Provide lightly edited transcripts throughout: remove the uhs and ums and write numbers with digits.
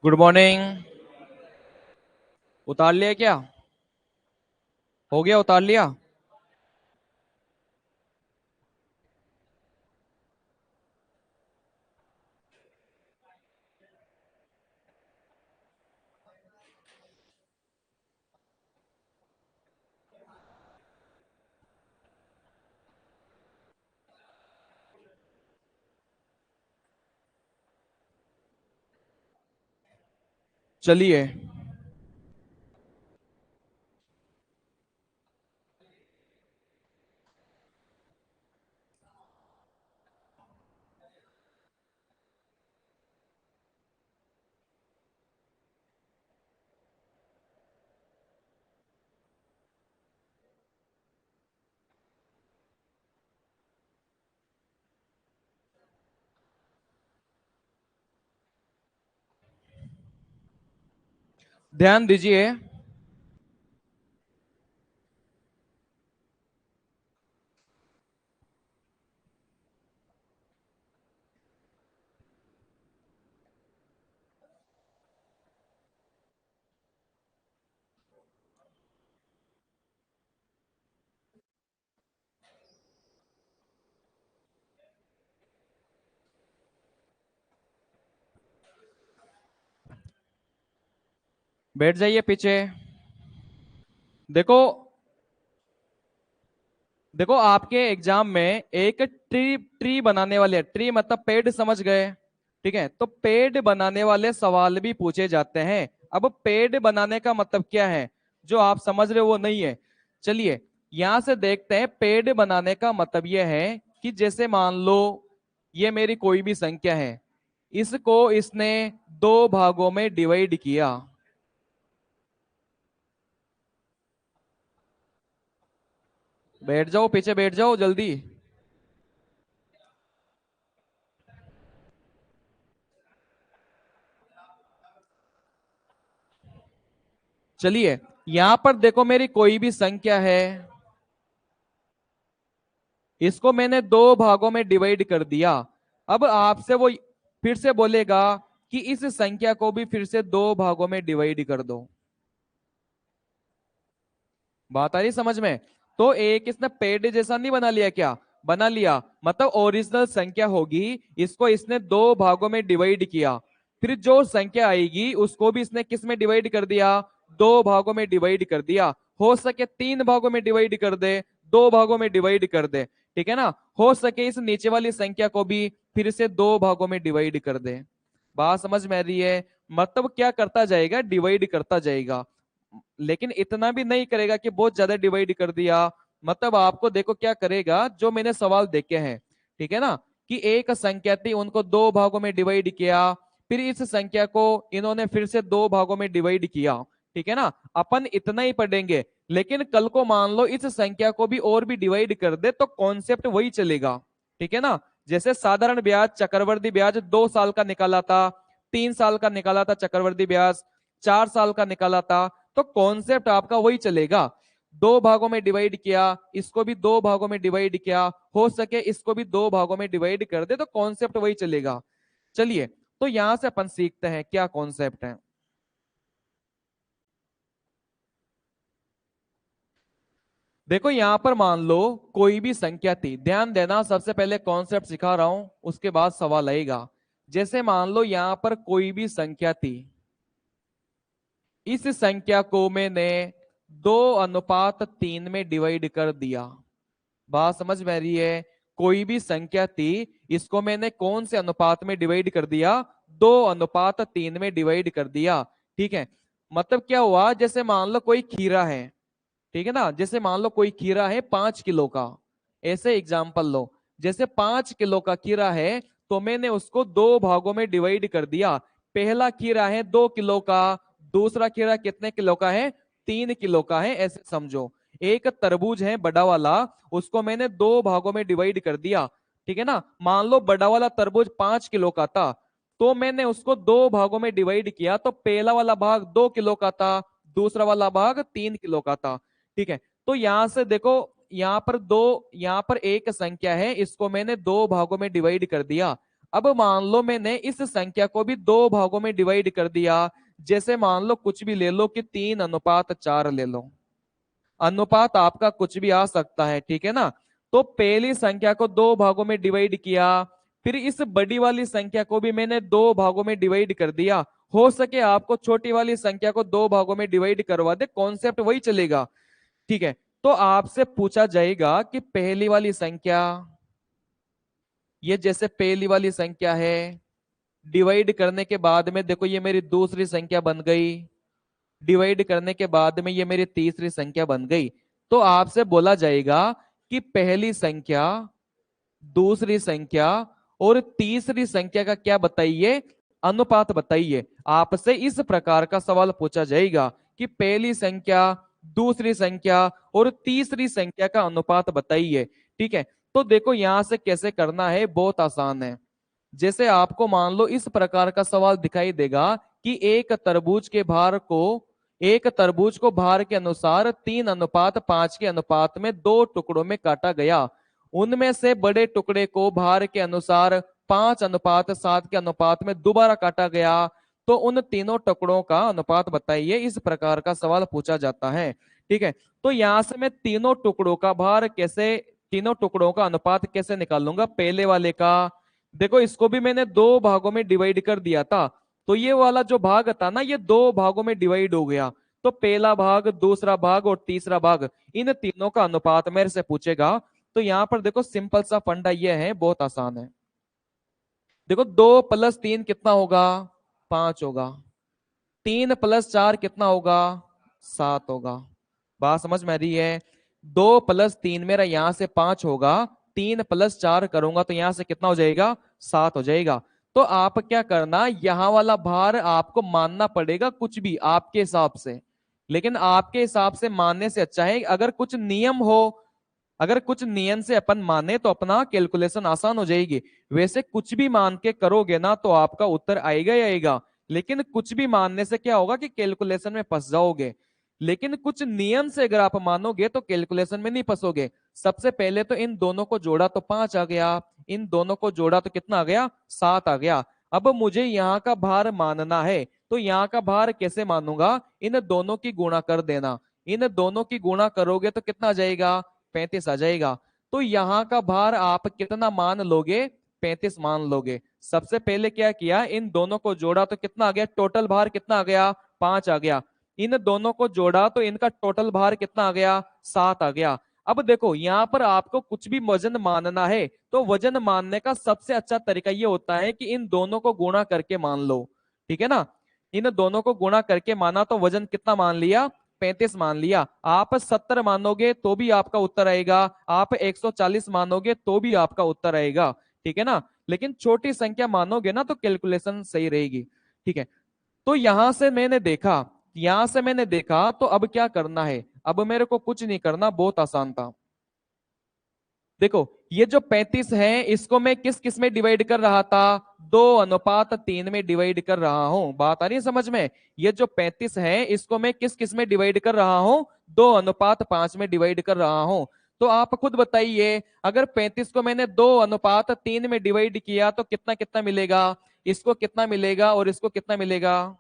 Good morning. उतार लिया क्या? हो गया, उतार लिया। चलिए, ध्यान दीजिए। बैठ जाइए पीछे। देखो, देखो आपके एग्जाम में एक ट्री ट्री बनाने वाले, ट्री मतलब पेड़, समझ गए? ठीक है, तो पेड़ बनाने वाले सवाल भी पूछे जाते हैं। अब पेड़ बनाने का मतलब क्या है, जो आप समझ रहे हो वो नहीं है। चलिए यहां से देखते हैं। पेड़ बनाने का मतलब यह है कि जैसे मान लो ये मेरी कोई भी संख्या है, इसको इसने दो भागों में डिवाइड किया। बैठ जाओ पीछे, बैठ जाओ जल्दी। चलिए यहां पर देखो, मेरी कोई भी संख्या है, इसको मैंने दो भागों में डिवाइड कर दिया। अब आपसे वो फिर से बोलेगा कि इस संख्या को भी फिर से दो भागों में डिवाइड कर दो। बात आ रही समझ में? तो एक इसने पेड़ जैसा नहीं बना लिया क्या? बना लिया, मतलब ओरिजिनल संख्या होगी, इसको इसने दो भागों में डिवाइड किया। फिर जो संख्या आएगी उसको भी इसने किस में डिवाइड कर दिया? दो भागों में डिवाइड कर दिया। हो सके तीन भागों में डिवाइड कर दे, दो भागों में डिवाइड कर दे, ठीक है ना? हो सके इस नीचे वाली संख्या को भी फिर से दो भागों में डिवाइड कर दे। बात समझ में आ रही है? मतलब क्या करता जाएगा? डिवाइड करता जाएगा, लेकिन इतना भी नहीं करेगा कि बहुत ज्यादा डिवाइड कर दिया। मतलब आपको देखो क्या करेगा, जो मैंने सवाल देखे हैं, ठीक है ना, कि एक संख्या थी, उनको दो भागों में डिवाइड किया, फिर इस संख्या को इन्होंने फिर से दो भागों में डिवाइड किया, ठीक है ना? अपन इतना ही पढ़ेंगे, लेकिन कल को मान लो इस संख्या को भी और भी डिवाइड कर दे तो कॉन्सेप्ट वही चलेगा, ठीक है ना? जैसे साधारण ब्याज, चक्रवर्ती ब्याज 2 साल का निकाला था, 3 साल का निकाला था चक्रवर्ती ब्याज, 4 साल का निकाला था, तो कॉन्सेप्ट आपका वही चलेगा। दो भागों में डिवाइड किया, इसको भी दो भागों में डिवाइड किया, हो सके इसको भी दो भागों में डिवाइड कर दे तो कॉन्सेप्ट वही चलेगा। चलिए, तो यहां से अपन सीखते हैं क्या कॉन्सेप्ट है। देखो यहां पर मान लो कोई भी संख्या थी, ध्यान देना, सबसे पहले कॉन्सेप्ट सिखा रहा हूं उसके बाद सवाल आएगा। जैसे मान लो यहां पर कोई भी संख्या थी, इस संख्या को मैंने 2:3 में डिवाइड कर दिया। बात समझ में आ रही है? कोई भी संख्या थी, इसको मैंने कौन से अनुपात में डिवाइड कर दिया? 2:3 में डिवाइड कर दिया, ठीक है? मतलब क्या हुआ, जैसे मान लो कोई खीरा है, ठीक है ना? जैसे मान लो कोई खीरा है 5 किलो का, ऐसे एग्जाम्पल लो। जैसे 5 किलो का खीरा है, तो मैंने उसको दो भागों में डिवाइड कर दिया। पहला खीरा है 2 किलो का, दूसरा खीरा कितने किलो का है? 3 किलो का है, ऐसे समझो। एक तरबूज है बड़ा वाला, उसको मैंने दो भागों में डिवाइड कर दिया, ठीक है ना? मान लो बड़ा वाला तरबूज 5 किलो का था, तो मैंने उसको दो भागों में डिवाइड किया, तो पहला वाला भाग 2 किलो का था, दूसरा वाला भाग 3 किलो का था, ठीक है? तो यहां से देखो, यहाँ पर एक संख्या है, इसको मैंने दो भागों में डिवाइड कर दिया। अब मान लो मैंने इस संख्या को भी दो भागों में डिवाइड कर दिया, जैसे मान लो कुछ भी ले लो कि 3:4 ले लो, अनुपात आपका कुछ भी आ सकता है, ठीक है ना। तो पहली संख्या को दो भागों में डिवाइड किया, फिर इस बड़ी वाली संख्या को भी मैंने दो भागों में डिवाइड कर दिया। हो सके आपको छोटी वाली संख्या को दो भागों में डिवाइड करवा दे, कॉन्सेप्ट वही चलेगा, ठीक है। तो आपसे पूछा जाएगा कि पहली वाली संख्या, ये जैसे पहली वाली संख्या है, डिवाइड करने के बाद में देखो ये मेरी दूसरी संख्या बन गई, डिवाइड करने के बाद में ये मेरी तीसरी संख्या बन गई। तो आपसे बोला जाएगा कि पहली संख्या, दूसरी संख्या और तीसरी संख्या का क्या बताइए, अनुपात बताइए। आपसे इस प्रकार का सवाल पूछा जाएगा कि पहली संख्या, दूसरी संख्या और तीसरी संख्या का अनुपात बताइए, ठीक है। तो देखो यहां से कैसे करना है, बहुत आसान है। जैसे आपको मान लो इस प्रकार का सवाल दिखाई देगा कि एक तरबूज को भार के अनुसार 3:5 के अनुपात में दो टुकड़ों में काटा गया, उनमें से बड़े टुकड़े को भार के अनुसार 5:7 के अनुपात में दोबारा काटा गया, तो उन तीनों टुकड़ों का अनुपात बताइए। इस प्रकार का सवाल पूछा जाता है, ठीक है। तो यहां से मैं तीनों टुकड़ों का अनुपात कैसे निकालूंगा, पहले वाले का, देखो इसको भी मैंने दो भागों में डिवाइड कर दिया था, तो ये वाला जो भाग था ना, ये दो भागों में डिवाइड हो गया। तो पहला भाग, दूसरा भाग और तीसरा भाग, इन तीनों का अनुपात मेरे से पूछेगा। तो यहां पर देखो सिंपल सा फंडा ये है, बहुत आसान है। देखो 2 + 3 कितना होगा, 5 होगा। 3 + 4 कितना होगा, 7 होगा। बात समझ में आ रही है। 2 + 3 मेरा यहां से 5 होगा, 3 + 4 करूंगा तो यहां से कितना हो जाएगा, 7 हो जाएगा। तो आप क्या करना, यहां वाला भार आपको मानना पड़ेगा कुछ भी आपके हिसाब से, लेकिन आपके हिसाब से मानने से अच्छा है अगर कुछ नियम हो, अगर कुछ नियम से अपन माने तो अपना कैलकुलेशन आसान हो जाएगी। वैसे कुछ भी मान के करोगे ना तो आपका उत्तर आएगा ही आएगा, लेकिन कुछ भी मानने से क्या होगा कि कैलकुलेशन में फंस जाओगे। लेकिन कुछ नियम से अगर आप मानोगे तो कैलकुलेशन में नहीं फंसोगे। सबसे पहले तो इन दोनों को जोड़ा तो 5 आ गया, इन दोनों को जोड़ा तो कितना आ गया, 7 आ गया। अब मुझे यहाँ का भार मानना है, तो यहाँ का भार कैसे मानूंगा, इन दोनों की गुणा कर देना। इन दोनों की गुणा करोगे तो कितना आ जाएगा, 35 आ जाएगा। तो यहाँ का भार आप कितना मान लोगे, 35 मान लोगे। सबसे पहले क्या किया, इन दोनों को जोड़ा तो कितना आ गया, टोटल भार कितना आ गया, 5 आ गया। इन दोनों को जोड़ा तो इनका टोटल भार कितना आ गया, 7 आ गया। अब देखो यहाँ पर आपको कुछ भी वजन मानना है तो वजन मानने का सबसे अच्छा तरीका ये होता है कि इन दोनों को गुणा करके मान लो, ठीक है ना। इन दोनों को गुणा करके माना तो वजन कितना मान लिया, 35 मान लिया। आप 70 मानोगे तो भी आपका उत्तर आएगा, आप 140 मानोगे तो भी आपका उत्तर आएगा, ठीक है ना। लेकिन छोटी संख्या मानोगे ना तो कैलकुलेशन सही रहेगी, ठीक है। तो यहां से मैंने देखा तो अब क्या करना है, अब मेरे को कुछ नहीं करना, बहुत आसान था। देखो ये जो 35 है इसको मैं किस किस में डिवाइड कर रहा था, 2:3 में डिवाइड कर रहा हूं। बात आ रही है समझ में। ये जो 35 है इसको मैं किस किस में डिवाइड कर रहा हूं, 2:5 में डिवाइड कर रहा हूं। तो आप खुद बताइए, अगर 35 को मैंने 2:3 में डिवाइड किया तो कितना कितना मिलेगा, इसको कितना मिलेगा और इसको कितना मिलेगा,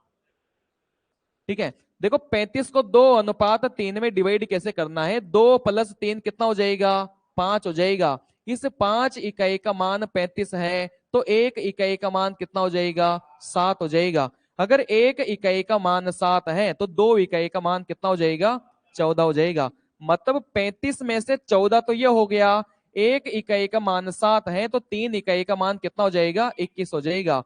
ठीक है। देखो 35 को 2:3 में डिवाइड कैसे करना है, 2 + 3 कितना हो जाएगा, 5 हो जाएगा। इस 5 इकाई का मान 35 है तो 1 इकाई का मान कितना हो जाएगा, 7 हो जाएगा। अगर 1 इकाई का मान 7 है तो 2 इकाई का मान कितना हो जाएगा, 14 हो जाएगा। मतलब 35 में से 14 तो ये हो गया, 1 इकाई का मान 7 है तो 3 इकाई का मान कितना हो जाएगा, 21 हो जाएगा।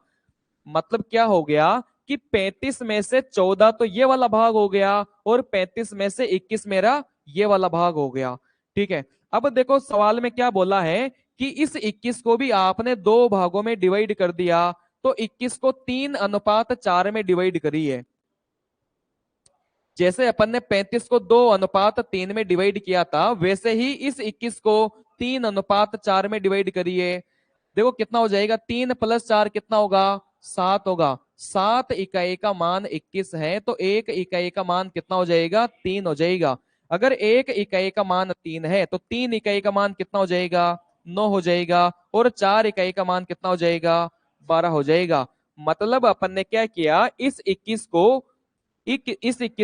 मतलब क्या हो गया कि 35 में से 14 तो ये वाला भाग हो गया और 35 में से 21 मेरा ये वाला भाग हो गया, ठीक है। अब देखो सवाल में क्या बोला है कि इस 21 को भी आपने दो भागों में डिवाइड कर दिया, तो 21 को 3:4 में डिवाइड करिए। जैसे अपन ने 35 को 2:3 में डिवाइड किया था वैसे ही इस 21 को 3:4 में डिवाइड करिए। देखो कितना हो जाएगा, 3 + 4 कितना होगा, 7 होगा। 7 इकाई का मान 21 है तो 1 इकाई का मान कितना हो जाएगा, 3 हो जाएगा। अगर 1 इकाई का मान 3 है तो 3 इकाई का मान कितना हो जाएगा, 9 हो जाएगा। और 4 इकाई का मान कितना हो जाएगा, 12 हो जाएगा। मतलब अपन ने क्या किया, इस 21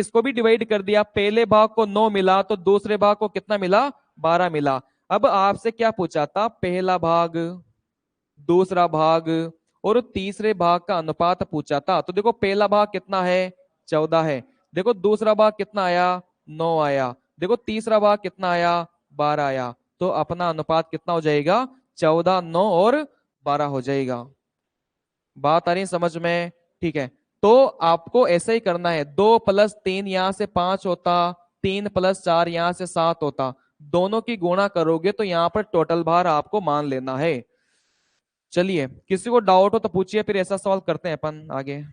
को भी डिवाइड कर दिया। पहले भाग को 9 मिला तो दूसरे भाग को कितना मिला, 12 मिला। अब आपसे क्या पूछा था, पहला भाग, दूसरा भाग और तीसरे भाग का अनुपात पूछा था। तो देखो पहला भाग कितना है, 14 है। देखो दूसरा भाग कितना आया, 9 आया। देखो तीसरा भाग कितना आया, 12 आया। तो अपना अनुपात कितना हो जाएगा, 14, 9 और 12 हो जाएगा। बात आ रही है समझ में? ठीक है। तो आपको ऐसे ही करना है, 2+3 यहां से 5 होता, 3+4 यहां से 7 होता। दोनों की गुणा करोगे तो यहां पर टोटल भार आपको मान लेना है। चलिए, किसी को डाउट हो तो पूछिए, फिर ऐसा सवाल करते हैं अपन आगे।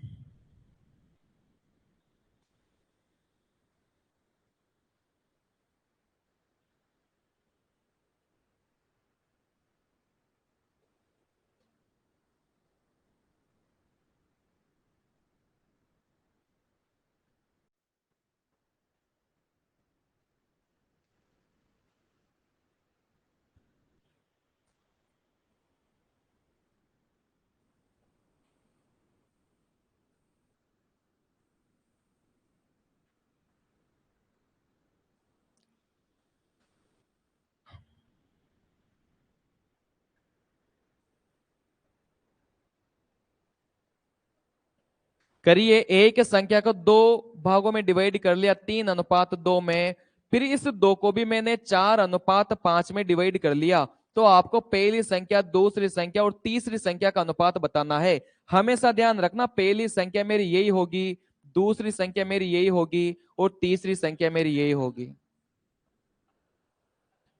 करिए, एक संख्या को दो भागों में डिवाइड कर लिया, 3:2 में। फिर इस दो को भी मैंने 4:5 में डिवाइड कर लिया। तो आपको पहली संख्या, दूसरी संख्या और तीसरी संख्या का अनुपात बताना है। हमेशा ध्यान रखना, पहली संख्या मेरी यही होगी, दूसरी संख्या मेरी यही होगी और तीसरी संख्या मेरी यही होगी।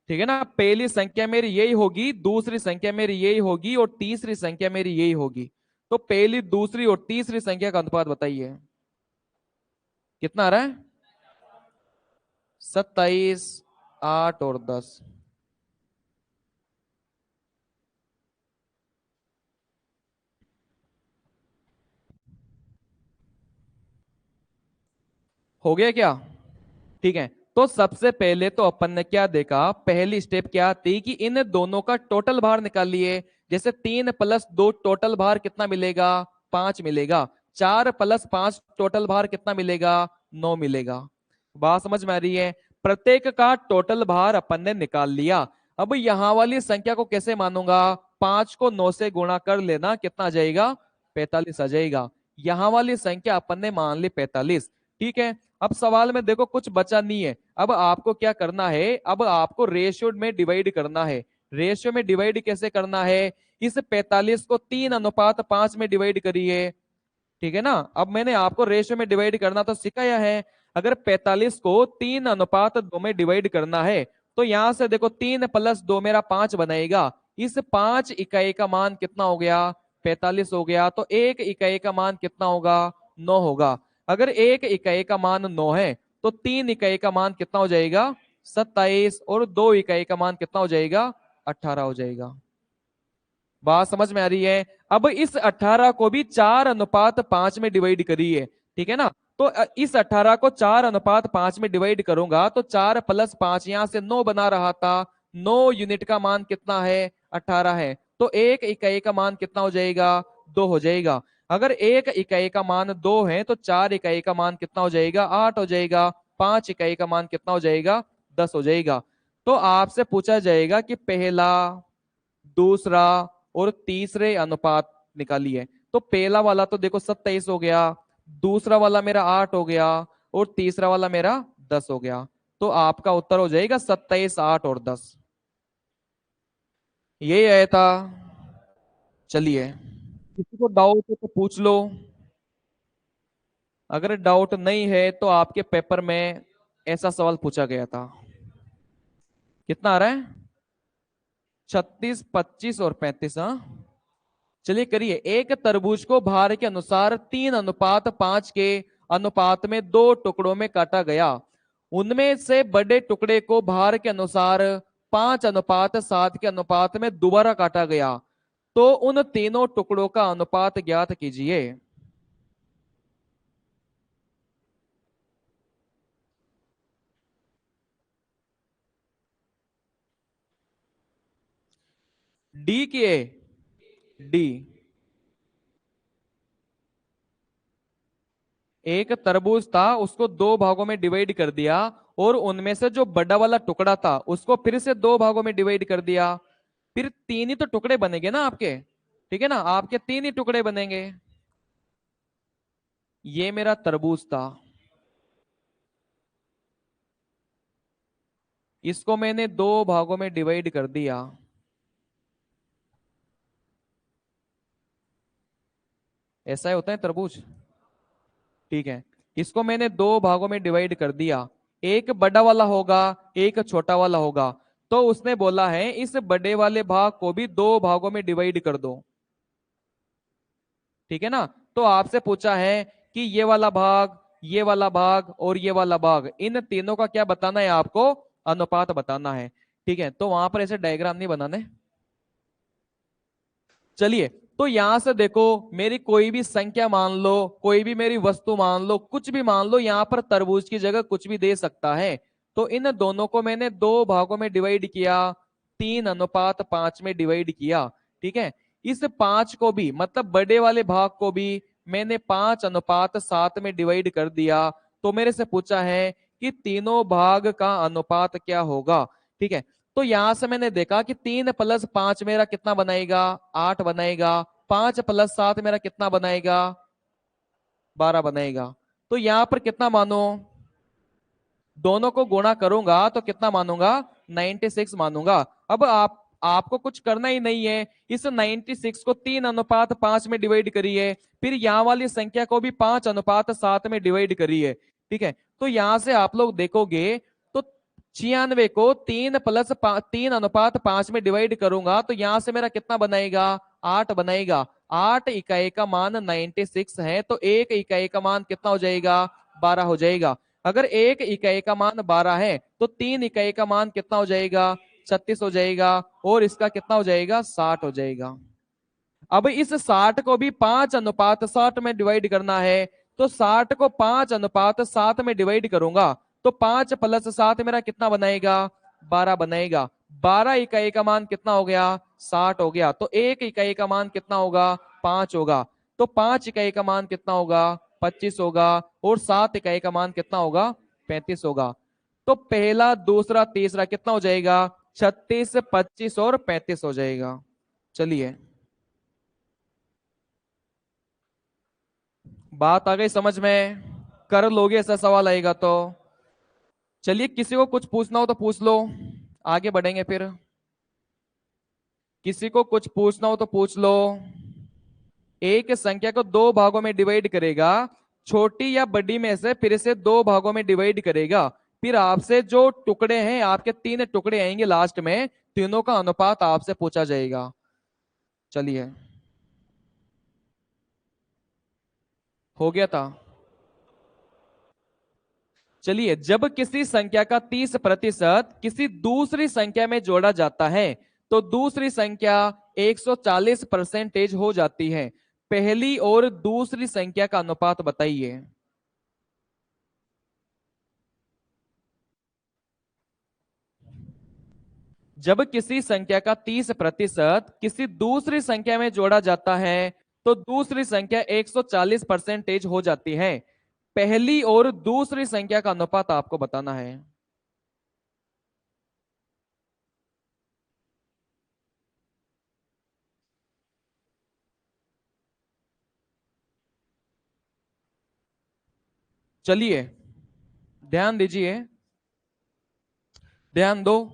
ठीक है ना, पहली संख्या मेरी यही होगी, दूसरी संख्या मेरी यही होगी और तीसरी संख्या मेरी यही होगी। तो पहली, दूसरी और तीसरी संख्या का अनुपात बताइए कितना आ रहा है। 27, 8 और 10। हो गया क्या? ठीक है। तो सबसे पहले तो अपन ने क्या देखा, पहली स्टेप क्या थी कि इन दोनों का टोटल भार निकाल लिए। जैसे 3+2 टोटल भार कितना मिलेगा, 5 मिलेगा। 4+5 टोटल भार कितना मिलेगा, 9 मिलेगा। बात समझ में आ रही है? प्रत्येक का टोटल भार अपन ने निकाल लिया। अब यहां वाली संख्या को कैसे मानूंगा, 5 को 9 से गुणा कर लेना, कितना आ जाएगा, 45 आ जाएगा। यहां वाली संख्या अपन ने मान ली 45। ठीक है। अब सवाल में देखो कुछ बचा नहीं है। अब आपको क्या करना है, अब आपको रेशियो में डिवाइड करना है। रेशियो में डिवाइड कैसे करना है, इस 45 को 3:5 में डिवाइड करिए। ठीक है ना, अब मैंने आपको रेशियो में डिवाइड करना तो सिखाया है। अगर 45 को 3:2 में डिवाइड करना है तो यहां से देखो 3+2 मेरा 5 बनाएगा। इस 5 इकाई का मान कितना हो गया, 45 हो गया। तो एक इकाई का मान कितना होगा, 9 होगा। अगर एक इकाई का मान 9 है तो 3 इकाई का मान कितना हो जाएगा, 27। और 2 इकाई का मान कितना हो जाएगा, 18 हो जाएगा। बात समझ में आ रही है? अब इस 18 को भी 4:5 में डिवाइड करिए। ठीक है ना, तो इस 18 को 4:5 में डिवाइड करूंगा तो 4+5 यहां से 9 बना रहा था। 9 यूनिट का मान कितना है, 18 है। तो एक इकाई का मान कितना हो जाएगा, 2 हो जाएगा। अगर एक इकाई का मान 2 है तो 4 इकाई का मान कितना हो जाएगा, 8 हो जाएगा। 5 इकाई का मान कितना हो जाएगा, 10 हो जाएगा। तो आपसे पूछा जाएगा कि पहला, दूसरा और तीसरे अनुपात निकालिए। तो पहला वाला तो देखो 27 हो गया, दूसरा वाला मेरा 8 हो गया और तीसरा वाला मेरा 10 हो गया। तो आपका उत्तर हो जाएगा 27, 8 और 10। यही आया था। चलिए, किसी को डाउट है तो पूछ लो। अगर डाउट नहीं है तो आपके पेपर में ऐसा सवाल पूछा गया था। कितना आ रहा है, 36, 25 और 35। हाँ, चलिए करिए। एक तरबूज को भार के अनुसार 3:5 के अनुपात में दो टुकड़ों में काटा गया। उनमें से बड़े टुकड़े को भार के अनुसार 5:7 के अनुपात में दोबारा काटा गया। तो उन तीनों टुकड़ों का अनुपात ज्ञात कीजिए। डी के, डी। एक तरबूज था, उसको दो भागों में डिवाइड कर दिया, और उनमें से जो बड़ा वाला टुकड़ा था उसको फिर से दो भागों में डिवाइड कर दिया। फिर तीन ही तो टुकड़े बनेंगे ना आपके, ठीक है ना, आपके तीन ही टुकड़े बनेंगे। ये मेरा तरबूज था, इसको मैंने दो भागों में डिवाइड कर दिया। ऐसा ही होता है तरबूज, ठीक है। इसको मैंने दो भागों में डिवाइड कर दिया, एक बड़ा वाला होगा, एक छोटा वाला होगा। तो उसने बोला है इस बड़े वाले भाग को भी दो भागों में डिवाइड कर दो, ठीक है ना। तो आपसे पूछा है कि ये वाला भाग, ये वाला भाग और ये वाला भाग, इन तीनों का क्या बताना है आपको, अनुपात बताना है, ठीक है। तो वहां पर ऐसे डायग्राम नहीं बनाने। चलिए, तो यहां से देखो, मेरी कोई भी संख्या मान लो, कोई भी मेरी वस्तु मान लो, कुछ भी मान लो, यहां पर तरबूज की जगह कुछ भी दे सकता है। तो इन दोनों को मैंने दो भागों में डिवाइड किया, 3:5 में डिवाइड किया, ठीक है। इस 5 को भी, मतलब बड़े वाले भाग को भी, मैंने 5:7 में डिवाइड कर दिया। तो मेरे से पूछा है कि तीनों भाग का अनुपात क्या होगा, ठीक है। तो यहां से मैंने देखा कि 3+5 मेरा कितना बनाएगा, 8 बनाएगा। 5+7 मेरा कितना बनाएगा, 12 बनाएगा। तो यहां पर कितना मानो, दोनों को गुणा करूंगा तो कितना मानूंगा, 96 मानूंगा। अब आपको कुछ करना ही नहीं है, इस 96 को 3:5 में डिवाइड करिए, फिर यहाँ वाली संख्या को भी 5:7 में डिवाइड करिए, ठीक है। तो यहां से आप लोग देखोगे, तो 96 को 3+3:5 में डिवाइड करूंगा तो यहां से मेरा कितना बनाएगा, 8 बनाएगा। 8 इकाई का मान 96 है, तो एक इकाई का मान कितना हो जाएगा, 12 हो जाएगा। अगर एक इकाई का मान 12 है तो 3 इकाई का मान कितना हो जाएगा, 36 हो जाएगा, और इसका कितना हो जाएगा, 60 हो जाएगा। अब इस 60 को भी 5:60 में डिवाइड करना है, तो 60 को 5:7 में डिवाइड करूंगा तो 5+7 मेरा कितना बनाएगा, 12 बनाएगा। 12 इकाई का मान कितना हो गया, 60 हो गया। तो एक इकाई का मान कितना होगा, 5 होगा। तो 5 इकाई का मान कितना होगा, 25 होगा, और 7 इकाई का मान कितना होगा, 35 होगा। तो पहला, दूसरा, तीसरा कितना हो जाएगा, 36, 25 और 35 हो जाएगा। चलिए, बात आ गई समझ में, कर लोगे ऐसा सवाल आएगा तो। चलिए, किसी को कुछ पूछना हो तो पूछ लो, आगे बढ़ेंगे फिर। किसी को कुछ पूछना हो तो पूछ लो। एक संख्या को दो भागों में डिवाइड करेगा, छोटी या बड़ी में से फिर से दो भागों में डिवाइड करेगा, फिर आपसे जो टुकड़े हैं, आपके तीन टुकड़े आएंगे लास्ट में, तीनों का अनुपात आपसे पूछा जाएगा। चलिए, हो गया था। चलिए, जब किसी संख्या का 30% किसी दूसरी संख्या में जोड़ा जाता है तो दूसरी संख्या 140% हो जाती है। पहली और दूसरी संख्या का अनुपात बताइए। जब किसी संख्या का 30% किसी दूसरी संख्या में जोड़ा जाता है तो दूसरी संख्या 140% हो जाती है। पहली और दूसरी संख्या का अनुपात आपको बताना है। चलिए, ध्यान दीजिए, ध्यान दो।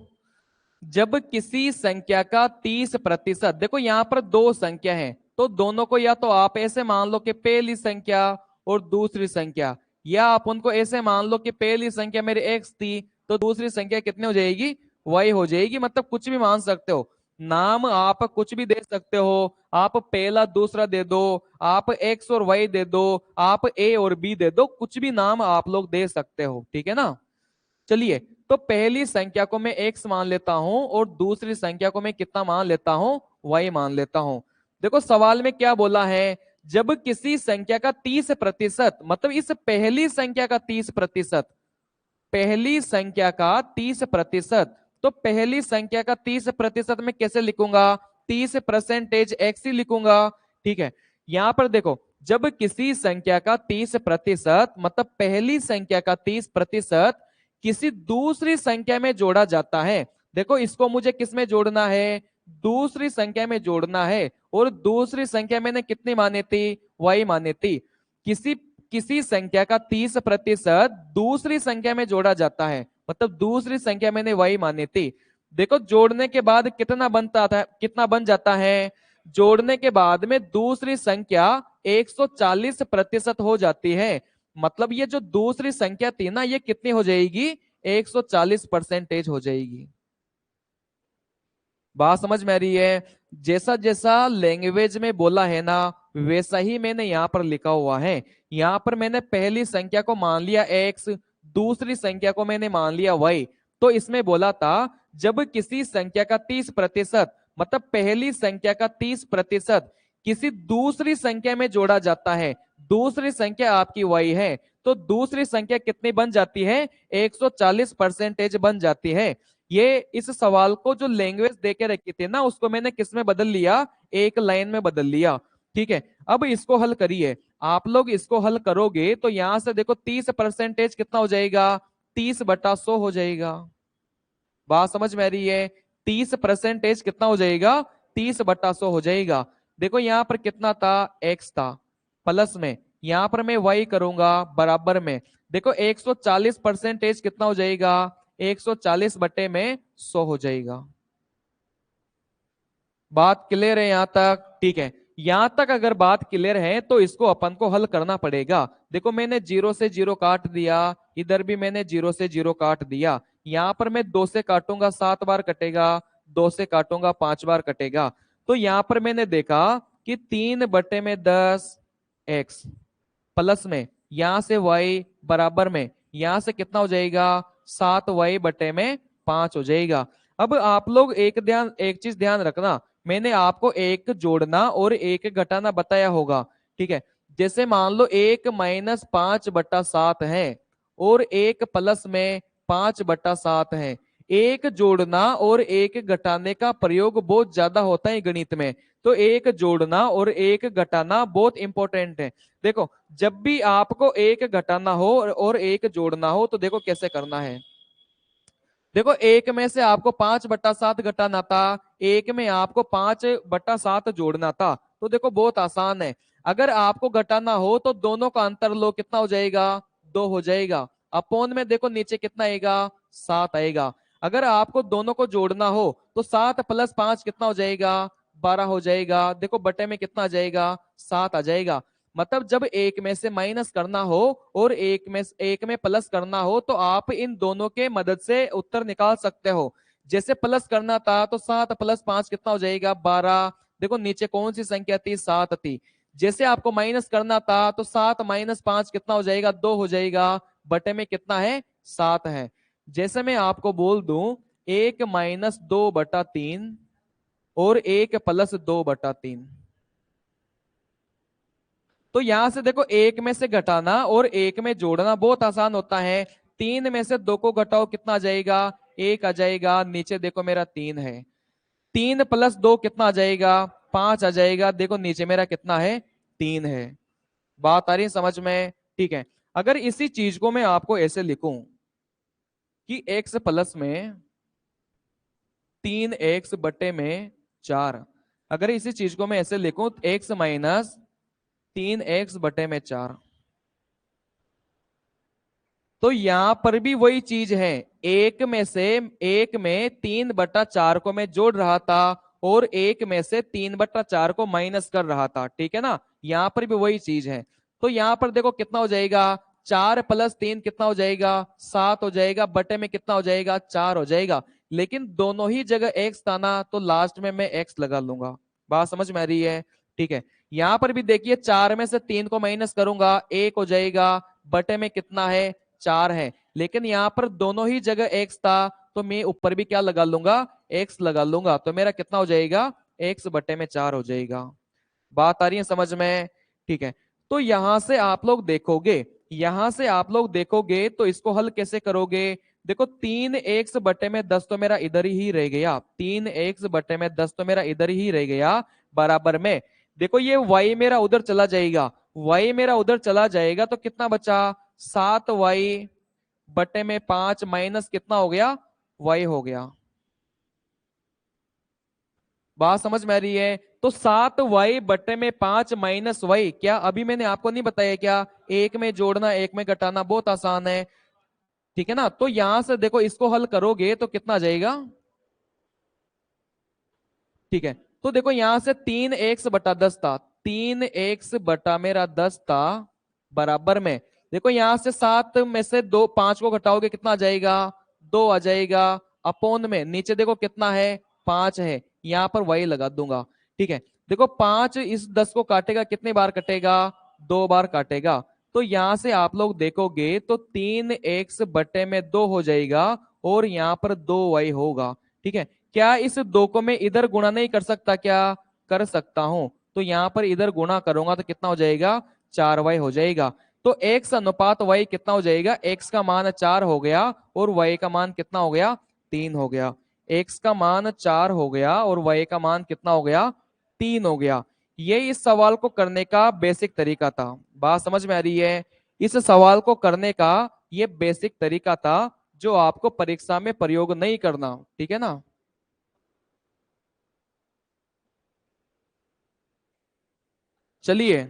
जब किसी संख्या का 30%, देखो यहां पर दो संख्या है, तो दोनों को या तो आप ऐसे मान लो कि पहली संख्या और दूसरी संख्या, या आप उनको ऐसे मान लो कि पहली संख्या मेरी एक्स थी तो दूसरी संख्या कितनी हो जाएगी, वाई हो जाएगी। मतलब कुछ भी मान सकते हो, नाम आप कुछ भी दे सकते हो। आप पहला दूसरा दे दो, आप एक्स और वाई दे दो, आप ए और बी दे दो, कुछ भी नाम आप लोग दे सकते हो, ठीक है ना। चलिए, तो पहली संख्या को मैं एक्स मान लेता हूं और दूसरी संख्या को मैं कितना मान लेता हूं, वाई मान लेता हूं। देखो सवाल में क्या बोला है, जब किसी संख्या का 30%, मतलब इस पहली संख्या का 30%, पहली संख्या का 30%, तो पहली संख्या का 30% में कैसे लिखूंगा, 30% एक्स ही लिखूंगा, ठीक है। यहां पर देखो, जब किसी संख्या का 30% मतलब पहली संख्या का 30% किसी दूसरी संख्या में जोड़ा जाता है। देखो इसको मुझे किस में जोड़ना है, दूसरी संख्या में जोड़ना है। और दूसरी संख्या मैंने कितनी मानी थी, y मानी थी। किसी किसी संख्या का 30% दूसरी संख्या में जोड़ा जाता है, मतलब दूसरी संख्या मैंने y मानी थी। देखो जोड़ने के बाद कितना बनता था, कितना बन जाता है, जोड़ने के बाद में दूसरी संख्या 140% हो जाती है। मतलब ये जो दूसरी संख्या थी ना, ये कितनी हो जाएगी, 140% हो जाएगी। बात समझ में आ रही है। जैसा जैसा लैंग्वेज में बोला है ना, वैसा ही मैंने यहाँ पर लिखा हुआ है। यहाँ पर मैंने पहली संख्या को मान लिया x, दूसरी संख्या को मैंने मान लिया y। तो इसमें बोला था जब किसी संख्या का 30% मतलब पहली संख्या का 30% किसी दूसरी संख्या में जोड़ा जाता है, दूसरी संख्या आपकी y है, तो दूसरी संख्या कितनी बन जाती है, 140% बन जाती है। ये इस सवाल को जो लैंग्वेज देके रखी थी ना, उसको मैंने किस में बदल लिया, एक लाइन में बदल लिया। ठीक है, अब इसको हल करिए। आप लोग इसको हल करोगे तो यहां से देखो 30% कितना हो जाएगा, 30/100 हो जाएगा। बात समझ में आ रही है। 30% कितना हो जाएगा, 30/100 हो जाएगा। देखो यहां पर कितना था, x था, प्लस में यहां पर मैं y करूंगा बराबर में। देखो 140% कितना हो जाएगा, 140/100 हो जाएगा। बात क्लियर है यहां तक, ठीक है। यहां तक अगर बात क्लियर है तो इसको अपन को हल करना पड़ेगा। देखो मैंने 0 से 0 काट दिया, इधर भी मैंने 0 से 0 काट दिया। यहां पर मैं 2 से काटूंगा 7 बार कटेगा, 2 से काटूंगा 5 बार कटेगा। तो यहां पर मैंने देखा कि 3/10 x प्लस में यहां से y बराबर में यहां से कितना हो जाएगा, 7y/5 हो जाएगा। अब आप लोग एक चीज ध्यान रखना, मैंने आपको एक जोड़ना और एक घटाना बताया होगा। ठीक है, जैसे मान लो 1-5/7 है और एक प्लस में 5/7 है। एक जोड़ना और एक घटाने का प्रयोग बहुत ज्यादा होता है गणित में, तो एक जोड़ना और एक घटाना बहुत इंपॉर्टेंट है। देखो जब भी आपको एक घटाना हो और एक जोड़ना हो तो देखो कैसे करना है। देखो एक में से आपको 5/7 घटाना था, एक में आपको 5/7 जोड़ना था, तो देखो बहुत आसान है। अगर आपको घटाना हो तो दोनों का अंतर लो, कितना हो जाएगा, 2 हो जाएगा। अपोन में देखो नीचे कितना आएगा, 7 आएगा। अगर आपको दोनों को जोड़ना हो तो 7 + 5 कितना हो जाएगा, 12 हो जाएगा। देखो बटे में कितना आ जाएगा, 7 आ जाएगा। मतलब जब एक में से माइनस करना हो और एक में प्लस करना हो तो आप इन दोनों के मदद से उत्तर निकाल सकते हो। जैसे प्लस करना था तो 7 + 5 कितना हो जाएगा, 12। देखो नीचे कौन सी संख्या थी, 7 थी। जैसे आपको माइनस करना था तो 7 - 5 कितना हो जाएगा, 2 हो जाएगा। बटे में कितना है, 7 है। जैसे मैं आपको बोल दूं 1 - 2/3 और 1 + 2/3, तो यहां से देखो एक में से घटाना और एक में जोड़ना बहुत आसान होता है। 3 में से 2 को घटाओ कितना आ जाएगा, 1 आ जाएगा। नीचे देखो मेरा 3 है, 3 + 2 कितना आ जाएगा, 5 आ जाएगा। देखो नीचे मेरा कितना है, 3 है। बात आ रही है समझ में, ठीक है। अगर इसी चीज को मैं आपको ऐसे लिखूं कि x प्लस में 3x/4, अगर इसी चीज को मैं ऐसे लिखूं x - 3x/4, तो यहां पर भी वही चीज है। एक में 3/4 को मैं जोड़ रहा था और एक में से 3/4 को माइनस कर रहा था, ठीक है ना। यहां पर भी वही चीज है। तो यहां पर देखो कितना हो जाएगा, 4 + 3 कितना हो जाएगा, 7 हो जाएगा। बटे में कितना हो जाएगा, 4 हो जाएगा। लेकिन दोनों ही जगह एक्स था ना, तो लास्ट में मैं एक्स लगा लूंगा। बात समझ में आ रही है, ठीक है। यहां पर भी देखिए 4 में से 3 को माइनस करूंगा, 1 हो जाएगा। बटे में कितना है, 4 है। लेकिन यहाँ पर दोनों ही जगह x था, तो मैं ऊपर भी क्या लगा लूंगा, x लगा लूंगा। तो मेरा कितना हो जाएगा, x/4 हो जाएगा। बात आ रही है समझ में, ठीक है। तो यहां से आप लोग देखोगे, यहां से आप लोग देखोगे तो इसको हल कैसे करोगे। देखो 3x/10 तो मेरा इधर ही रह गया, 3x/10 तो मेरा इधर ही रह गया बराबर में। देखो ये y मेरा उधर चला जाएगा, y मेरा उधर चला जाएगा तो कितना बचा, 7y बटे में 5 माइनस कितना हो गया, y हो गया। बात समझ में आ रही है? तो 7y बटे में 5 माइनस y, क्या अभी मैंने आपको नहीं बताया क्या, एक में जोड़ना एक में घटाना बहुत आसान है, ठीक है ना। तो यहां से देखो इसको हल करोगे तो कितना आ जाएगा, ठीक है। तो देखो यहां से 3x/10 था, 3x मेरा 10 था, बराबर में देखो यहां से 7 में से 5 को घटाओगे कितना आ जाएगा, 2 आ जाएगा, अपोन में नीचे देखो कितना है, 5 है, यहां पर वही लगा दूंगा, ठीक है। देखो 5 इस 10 को काटेगा कितने बार कटेगा, 2 बार काटेगा। तो यहां से आप लोग देखोगे तो 3x बटे में 2 हो जाएगा और यहां पर 2y होगा, ठीक है। क्या इस 2 को मैं इधर गुणा नहीं कर सकता, क्या कर सकता हूं। तो यहां पर इधर गुणा करूंगा तो कितना हो जाएगा, 4y हो जाएगा। तो x अनुपात y कितना हो जाएगा, x का मान 4 हो गया और y का मान कितना हो गया, 3 हो गया। x का मान 4 हो गया और y का मान कितना हो गया, 3 हो गया। ये इस सवाल को करने का बेसिक तरीका था। बात समझ में आ रही है? इस सवाल को करने का ये बेसिक तरीका था जो आपको परीक्षा में प्रयोग नहीं करना, ठीक है ना। चलिए,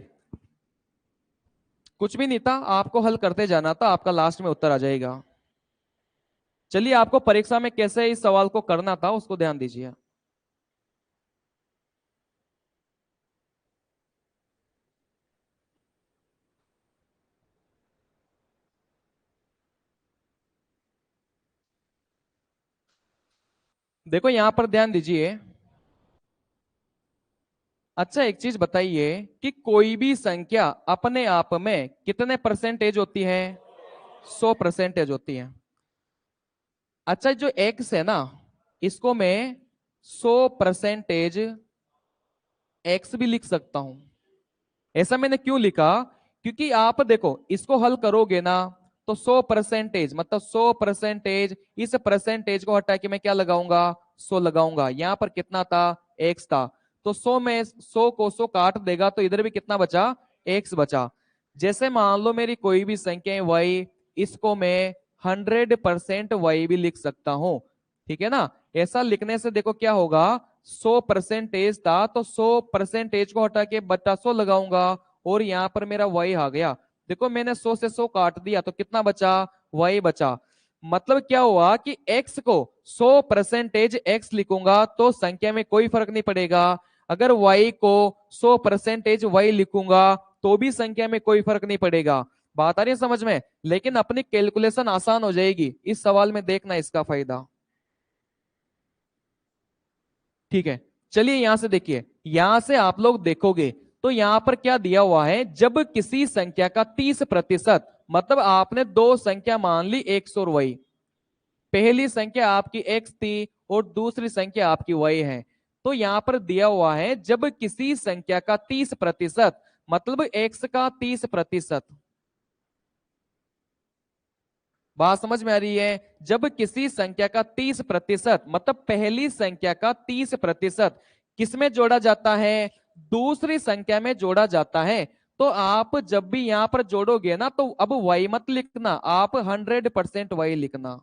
कुछ भी नहीं था, आपको हल करते जाना था, आपका लास्ट में उत्तर आ जाएगा। चलिए, आपको परीक्षा में कैसे इस सवाल को करना था उसको ध्यान दीजिए। देखो यहां पर ध्यान दीजिए। अच्छा, एक चीज बताइए कि कोई भी संख्या अपने आप में कितने परसेंटेज होती है, 100% होती है। अच्छा, जो एक्स है ना, इसको मैं 100% एक्स भी लिख सकता हूं। ऐसा मैंने क्यों लिखा, क्योंकि आप देखो इसको हल करोगे ना तो 100% मतलब 100%, इस परसेंटेज को हटा के मैं क्या लगाऊंगा, 100 लगाऊंगा। यहां पर कितना था, एक्स था, तो 100 में 100 को 100 काट देगा तो इधर भी कितना बचा, एक्स बचा। जैसे मान लो मेरी कोई भी संख्या है वाई, इसको मैं 100% वाई भी लिख सकता हूं, ठीक है ना। ऐसा लिखने से देखो क्या होगा, 100% था तो 100% को हटा के बटा 100 लगाऊंगा और यहां पर मेरा y आ गया। देखो मैंने 100 से 100 काट दिया तो कितना बचा, y बचा। मतलब क्या हुआ कि x को 100% x लिखूंगा तो संख्या में कोई फर्क नहीं पड़ेगा, अगर y को 100% y लिखूंगा तो भी संख्या में कोई फर्क नहीं पड़ेगा। बात आ रही है समझ में? लेकिन अपनी कैलकुलेशन आसान हो जाएगी इस सवाल में, देखना इसका फायदा, ठीक है। चलिए यहां से देखिए, यहां से आप लोग देखोगे तो यहां पर क्या दिया हुआ है, जब किसी संख्या का 30%, मतलब आपने दो संख्या मान ली एक्स और वाई, पहली संख्या आपकी एक्स थी और दूसरी संख्या आपकी वाई है। तो यहां पर दिया हुआ है जब किसी संख्या का 30%, मतलब एक्स का 30%। बात समझ में आ रही है? जब किसी संख्या का 30%, मतलब पहली संख्या का 30% किसमें जोड़ा जाता है, दूसरी संख्या में जोड़ा जाता है। तो आप जब भी यहां पर जोड़ोगे ना तो अब y मत लिखना, आप 100% y लिखना।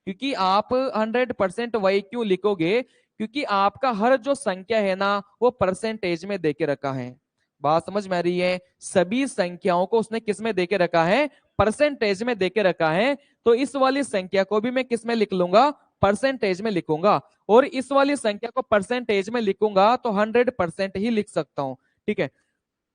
क्योंकि आप 100% y क्यों लिखोगे, क्योंकि आपका हर जो संख्या है ना वो परसेंटेज में देके रखा है। बात समझ में आ रही है? सभी संख्याओं को उसने किस में देके रखा है, परसेंटेज में देके रखा है। तो इस वाली संख्या को भी मैं किस में लिख लूंगा, परसेंटेज में लिखूंगा, और इस वाली संख्या को परसेंटेज में लिखूंगा तो 100% ही लिख सकता हूं, ठीक है।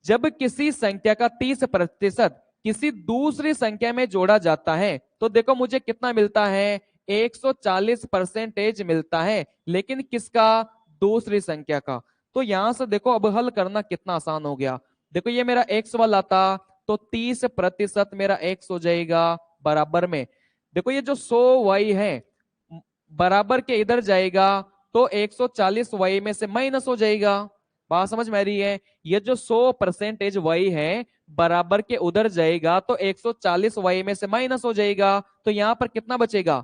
जब किसी संख्या का 30% किसी दूसरी संख्या में जोड़ा जाता है तो देखो मुझे कितना मिलता है, 140% मिलता है, लेकिन किसका, दूसरी संख्या का। तो यहां से देखो अब हल करना कितना आसान हो गया। देखो ये मेरा एक्स वाला था तो 30% मेरा एक्स हो जाएगा, बराबर में देखो ये जो 100 y है बराबर के इधर जाएगा तो 140 y में से माइनस हो जाएगा। बात समझ में आ रही है? ये जो 100% y है बराबर के उधर जाएगा तो 140 y में से माइनस हो जाएगा, तो यहां पर कितना बचेगा,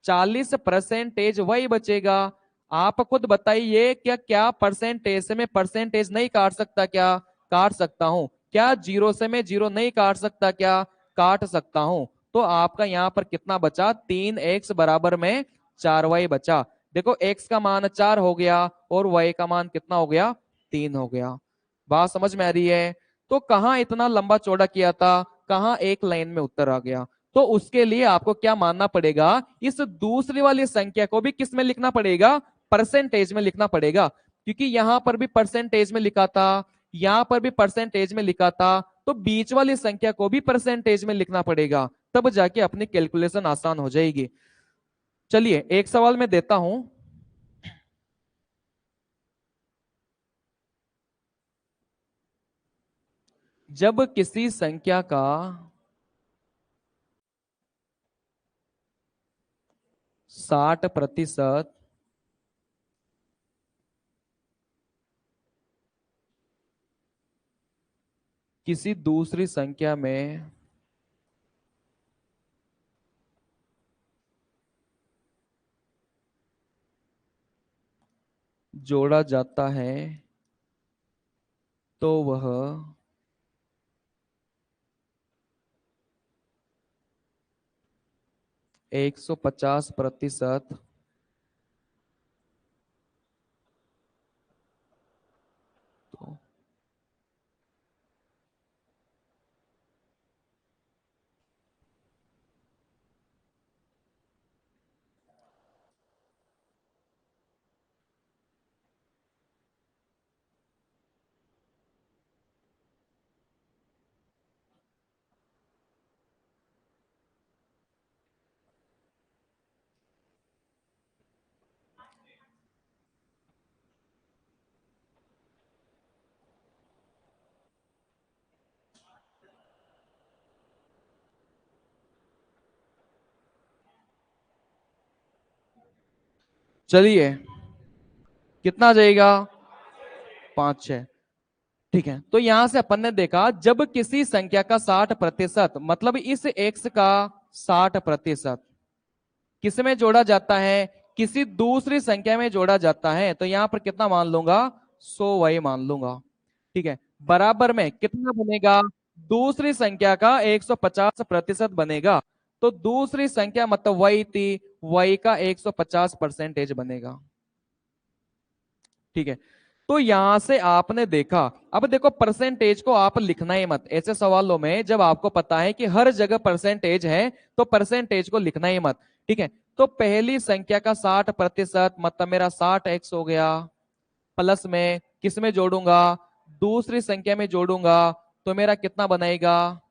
40% y बचेगा। आप खुद बताइए क्या क्या परसेंटेज से मैं परसेंटेज नहीं काट सकता, क्या काट सकता हूं। क्या जीरो से मैं जीरो नहीं काट सकता क्या? काट सकता हूं। तो आपका यहां पर कितना बचा? 3x बराबर में 4y बचा। देखो x का मान 4 हो गया और y का मान कितना हो गया? 3 हो गया। बात समझ में आ रही है? तो कहां इतना लंबा चौड़ा किया था, कहां एक लाइन में उत्तर आ गया। तो उसके लिए आपको क्या मानना पड़ेगा? इस दूसरी वाली संख्या को भी किस में लिखना पड़ेगा? परसेंटेज में लिखना पड़ेगा, क्योंकि यहां पर भी परसेंटेज में लिखा था, यहां पर भी परसेंटेज में लिखा था, तो बीच वाली संख्या को भी परसेंटेज में लिखना पड़ेगा, तब जाके अपनी कैलकुलेशन आसान हो जाएगी। चलिए एक सवाल मैं देता हूं। जब किसी संख्या का 60% किसी दूसरी संख्या में जोड़ा जाता है, तो वह 150% तो चलिए कितना आ जाएगा? 5 6। ठीक है, तो यहां से अपन ने देखा जब किसी संख्या का 60%, मतलब इस एक्स का 60% किस में जोड़ा जाता है? किसी दूसरी संख्या में जोड़ा जाता है, तो यहां पर कितना मान लूंगा? 100y मान लूंगा। ठीक है, बराबर में कितना बनेगा? दूसरी संख्या का 150% बनेगा। तो दूसरी संख्या मतलब वही थी, y का 150% बनेगा। ठीक है, तो यहां से आपने देखा। अब देखो परसेंटेज को आप लिखना ही मत ऐसे सवालों में, जब आपको पता है कि हर जगह परसेंटेज है तो परसेंटेज को लिखना ही मत। ठीक है, तो पहली संख्या का 60% मतलब मेरा 60x हो गया, प्लस में किस में जोड़ूंगा? दूसरी संख्या में जोड़ूंगा, तो मेरा कितना बनाएगा?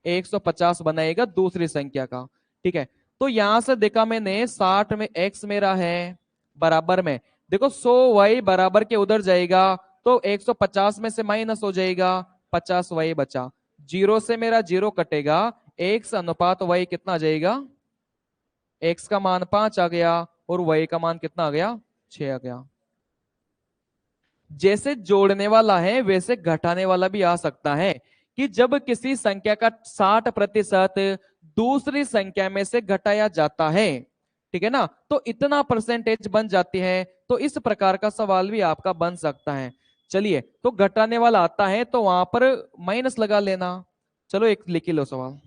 150 बनाएगा दूसरी संख्या का। ठीक है, तो यहां से देखा मैंने 60 में x मेरा है, बराबर में देखो 100y बराबर के उधर जाएगा, तो 150 में से माइनस हो जाएगा, 50y बचा। जीरो से मेरा जीरो कटेगा, x अनुपात y कितना आ जाएगा? x का मान 5 आ गया और y का मान कितना आ गया? 6 आ गया। जैसे जोड़ने वाला है वैसे घटाने वाला भी आ सकता है, कि जब किसी संख्या का 60% दूसरी संख्या में से घटाया जाता है, ठीक है ना, तो इतना परसेंटेज बन जाती है। तो इस प्रकार का सवाल भी आपका बन सकता है। चलिए, तो घटाने वाला आता है तो वहां पर माइनस लगा लेना। चलो एक लिख ही लो सवाल।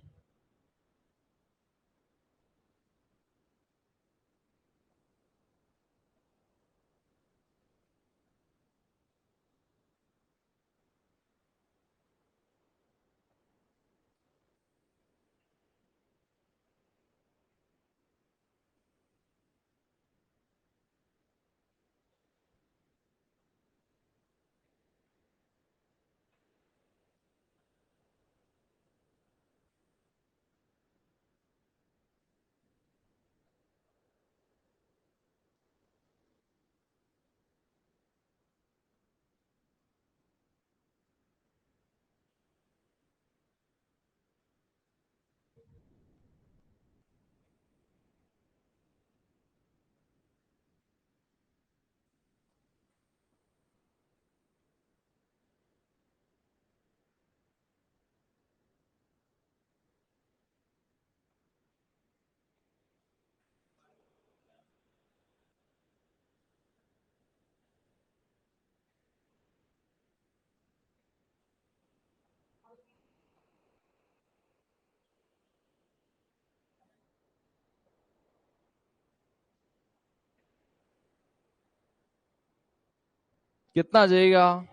कितना आ जाएगा?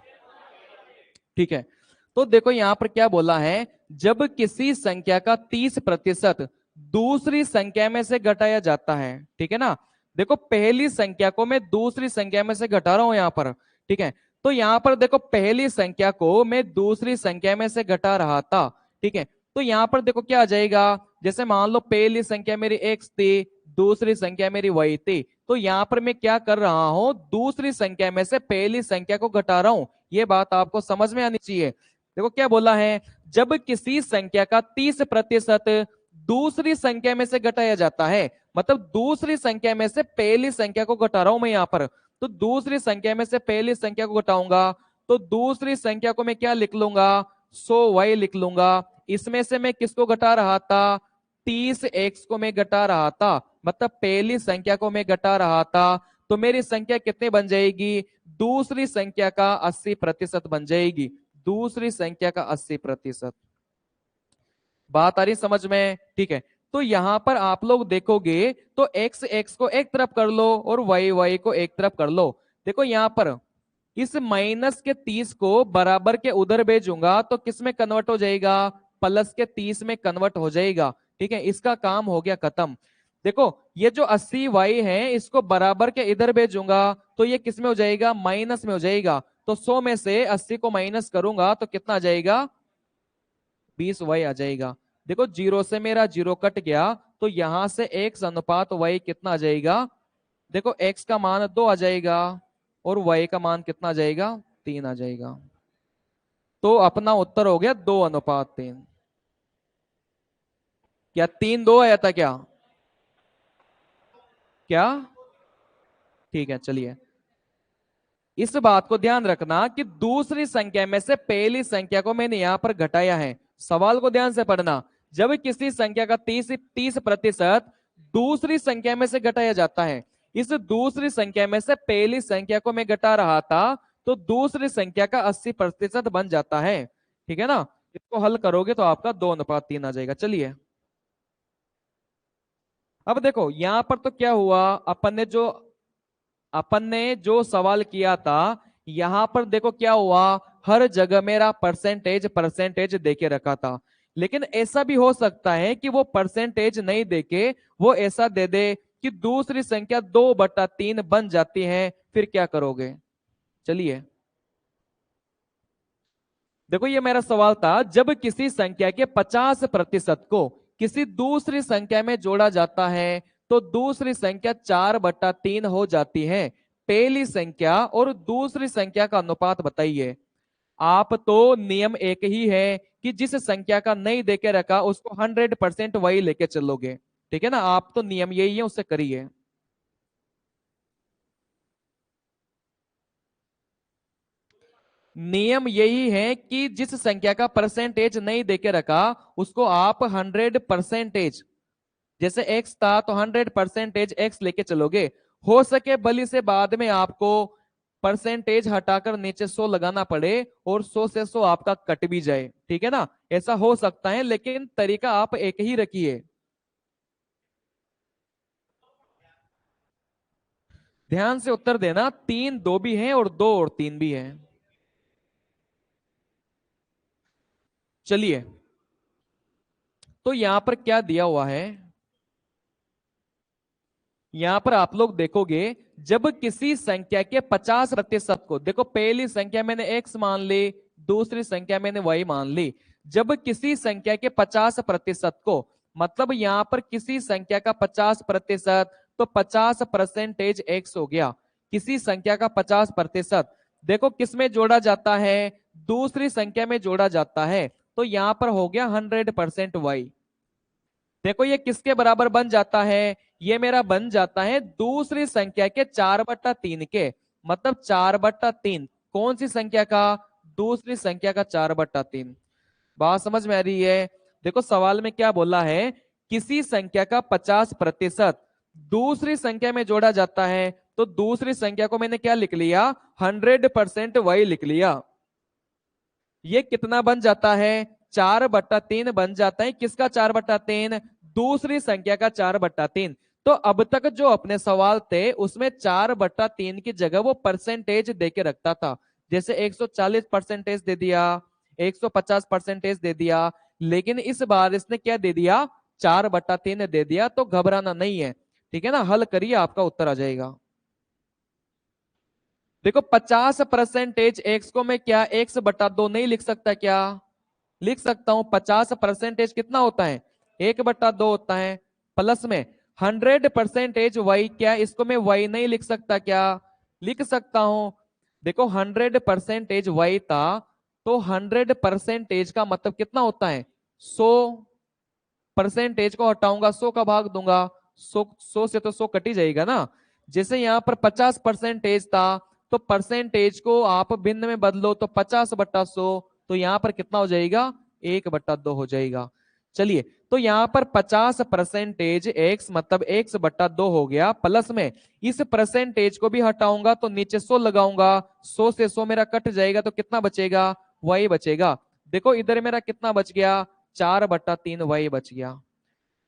ठीक है, तो देखो यहां पर क्या बोला है, जब किसी संख्या का 30% दूसरी संख्या में से घटाया जाता है, ठीक है ना। देखो पहली संख्या को मैं दूसरी संख्या में से घटा रहा हूं यहां पर, ठीक है। तो यहां पर देखो पहली संख्या को मैं दूसरी संख्या में से घटा रहा था, ठीक है। तो यहां पर देखो क्या आ जाएगा, जैसे मान लो पहली संख्या मेरी x थी, दूसरी संख्या मेरी y थी, तो यहां पर मैं क्या कर रहा हूं, दूसरी संख्या में से पहली संख्या को घटा रहा हूं। ये बात आपको समझ में आनी चाहिए। देखो क्या बोला है, जब किसी संख्या का 30% दूसरी संख्या में से घटाया जाता है, मतलब दूसरी संख्या में से पहली संख्या को घटा रहा हूं मैं यहां पर, तो दूसरी संख्या में से पहली संख्या को घटाऊंगा, तो दूसरी संख्या को मैं क्या लिख लूंगा, 100y लिख लूंगा। इसमें से मैं किसको घटा रहा था, 30x को मैं घटा रहा था, मतलब पहली संख्या को मैं घटा रहा था। तो मेरी संख्या कितनी बन जाएगी, दूसरी संख्या का 80% बन जाएगी, दूसरी संख्या का 80%। बात आ रही समझ में? ठीक है, तो यहां पर आप लोग देखोगे तो x x को एक तरफ कर लो और y y को एक तरफ कर लो। देखो यहां पर इस माइनस के 30 को बराबर के उधर भेजूंगा तो किस में कन्वर्ट हो जाएगा, प्लस के 30 में कन्वर्ट हो जाएगा, ठीक है। इसका काम हो गया खत्म। देखो ये जो 80y है इसको बराबर के इधर भेजूंगा तो ये किस में हो जाएगा, माइनस में हो जाएगा। तो 100 में से 80 को माइनस करूंगा तो कितना आ जाएगा, 20y आ जाएगा। देखो जीरो से मेरा जीरो कट गया, तो यहां से x अनुपात y कितना आ जाएगा, देखो x का मान 2 आ जाएगा और y का मान कितना आ जाएगा, 3 आ जाएगा। तो अपना उत्तर हो गया 2:3। क्या 3:2 आया था क्या? क्या? ठीक है, चलिए इस बात को ध्यान रखना कि दूसरी संख्या में से पहली संख्या को मैंने यहां पर घटाया है। सवाल को ध्यान से पढ़ना, जब किसी संख्या का 30% दूसरी संख्या में से घटाया जाता है, इस दूसरी संख्या में से पहली संख्या को मैं घटा रहा था, तो दूसरी संख्या का 80% बन जाता है, ठीक है ना। इसको हल करोगे तो आपका 2:3 आ जाएगा। चलिए अब देखो यहां पर तो क्या हुआ, अपन ने जो सवाल किया था, यहां पर देखो क्या हुआ, हर जगह मेरा परसेंटेज परसेंटेज देके रखा था। लेकिन ऐसा भी हो सकता है कि वो परसेंटेज नहीं देके वो ऐसा दे दे कि दूसरी संख्या 2/3 बन जाती है, फिर क्या करोगे? चलिए देखो ये मेरा सवाल था, जब किसी संख्या के 50% को किसी दूसरी संख्या में जोड़ा जाता है तो दूसरी संख्या 4/3 हो जाती है। पहली संख्या और दूसरी संख्या का अनुपात बताइए। आप तो नियम एक ही है कि जिस संख्या का नहीं देके रखा उसको 100% वही लेके चलोगे, ठीक है ना। आप तो नियम यही है, उससे करिए। नियम यही है कि जिस संख्या का परसेंटेज नहीं देके रखा उसको आप 100%, जैसे एक्स था तो 100% एक्स लेके चलोगे। हो सके बली से बाद में आपको परसेंटेज हटाकर नीचे 100 लगाना पड़े और 100 से 100 आपका कट भी जाए, ठीक है ना। ऐसा हो सकता है, लेकिन तरीका आप एक ही रखिए। ध्यान से उत्तर देना, 3 2 भी हैं और 2 और 3 भी हैं। चलिए तो यहां पर क्या दिया हुआ है, यहां पर आप लोग देखोगे जब किसी संख्या के 50% को, देखो पहली संख्या मैंने x मान ली, दूसरी संख्या मैंने y मान ली, जब किसी संख्या के 50% को, मतलब यहां पर किसी संख्या का 50%, तो 50% x हो गया। किसी संख्या का 50% देखो किस में जोड़ा जाता है, दूसरी संख्या में जोड़ा जाता है, तो यहां पर हो गया 100% y। देखो ये किसके बराबर बन जाता है, ये मेरा बन जाता है दूसरी संख्या के 4/3 के, मतलब 4/3 कौन सी संख्या का, दूसरी संख्या का 4/3। बात समझ में आ रही है? देखो सवाल में क्या बोला है, किसी संख्या का 50% दूसरी संख्या में जोड़ा जाता है, तो दूसरी संख्या को मैंने क्या लिख लिया, 100% वही लिख लिया। ये कितना बन जाता है, 4/3 बन जाता है। किसका 4/3, दूसरी संख्या का 4/3। तो अब तक जो अपने सवाल थे उसमें 4/3 की जगह वो परसेंटेज दे के रखता था, जैसे 140% दे दिया, 150% दे दिया, लेकिन इस बार इसने क्या दे दिया, 4/3 दे दिया। तो घबराना नहीं है, ठीक है ना। हल करिए, आपका उत्तर आ जाएगा। देखो 50% एक्स को मैं क्या x/2 नहीं लिख सकता क्या, लिख सकता हूं। 50% कितना होता है, 1/2 होता है। प्लस में 100% वाई, क्या इसको मैं वाई नहीं लिख सकता क्या, लिख सकता हूं। देखो 100% वाई था, तो 100% का मतलब कितना होता है, 100%। को हटाऊंगा 100 का भाग दूंगा, 100 से तो 100 कट ही जाएगा ना। जैसे यहाँ पर 50% था, तो परसेंटेज को आप भिन्न में बदलो तो 50/100, तो यहाँ पर कितना हो जाएगा, 1/2 हो जाएगा। चलिए, तो यहाँ पर 50% एक्स मतलब x/2 हो गया। प्लस में इस परसेंटेज को भी हटाऊंगा तो नीचे 100 लगाऊंगा, 100 से 100 मेरा कट जाएगा, तो कितना बचेगा, वही बचेगा। देखो इधर मेरा कितना बच गया, 4/3 वही बच गया।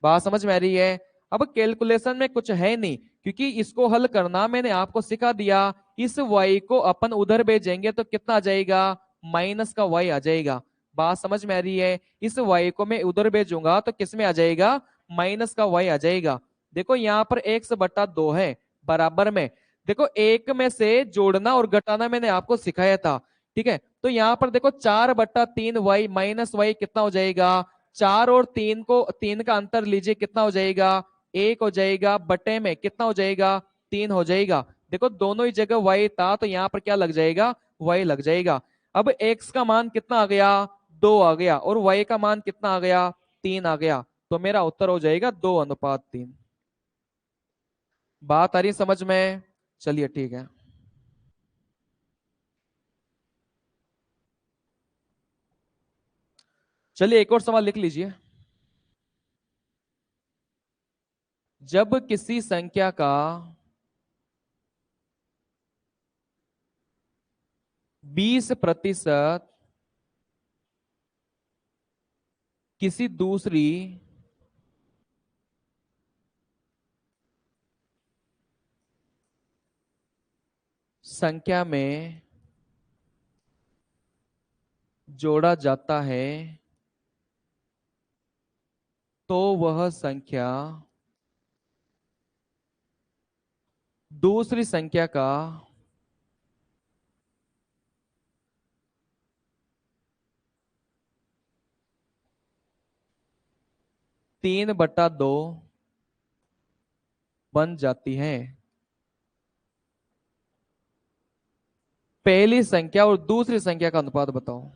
बात समझ में आ रही है। अब कैलकुलेशन में कुछ है नहीं, क्योंकि इसको हल करना मैंने आपको सिखा दिया। इस y को अपन उधर भेजेंगे तो कितना आ जाएगा, माइनस का y आ जाएगा। बात समझ में आ रही है। इस y को मैं उधर भेजूंगा तो किस में आ जाएगा, माइनस का y आ जाएगा। देखो यहाँ पर x/2 है, बराबर में देखो एक में से जोड़ना और घटाना मैंने आपको सिखाया था, ठीक है। तो यहाँ पर देखो 4/3 y माइनस y कितना हो जाएगा, 4 और 3 को, 3 का अंतर लीजिए, कितना हो जाएगा, 1 हो जाएगा, बटे में कितना हो जाएगा, 3 हो जाएगा। देखो दोनों ही जगह y था, तो यहाँ पर क्या लग जाएगा, y लग जाएगा। अब x का मान कितना आ गया, 2 आ गया, और y का मान कितना आ गया, 3 आ गया। तो मेरा उत्तर हो जाएगा 2:3। बात आ रही समझ में। चलिए ठीक है। चलिए एक और सवाल लिख लीजिए। जब किसी संख्या का 20% किसी दूसरी संख्या में जोड़ा जाता है, तो वह संख्या दूसरी संख्या का 3/2 बन जाती है। पहली संख्या और दूसरी संख्या का अनुपात बताओ।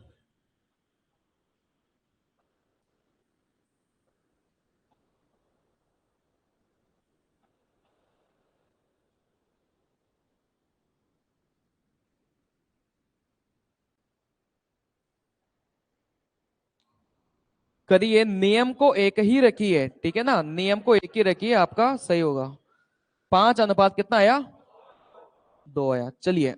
करिए, नियम को एक ही रखिए, ठीक है ना, नियम को एक ही रखिए, आपका सही होगा। 5 अनुपात कितना आया, 2 आया। चलिए,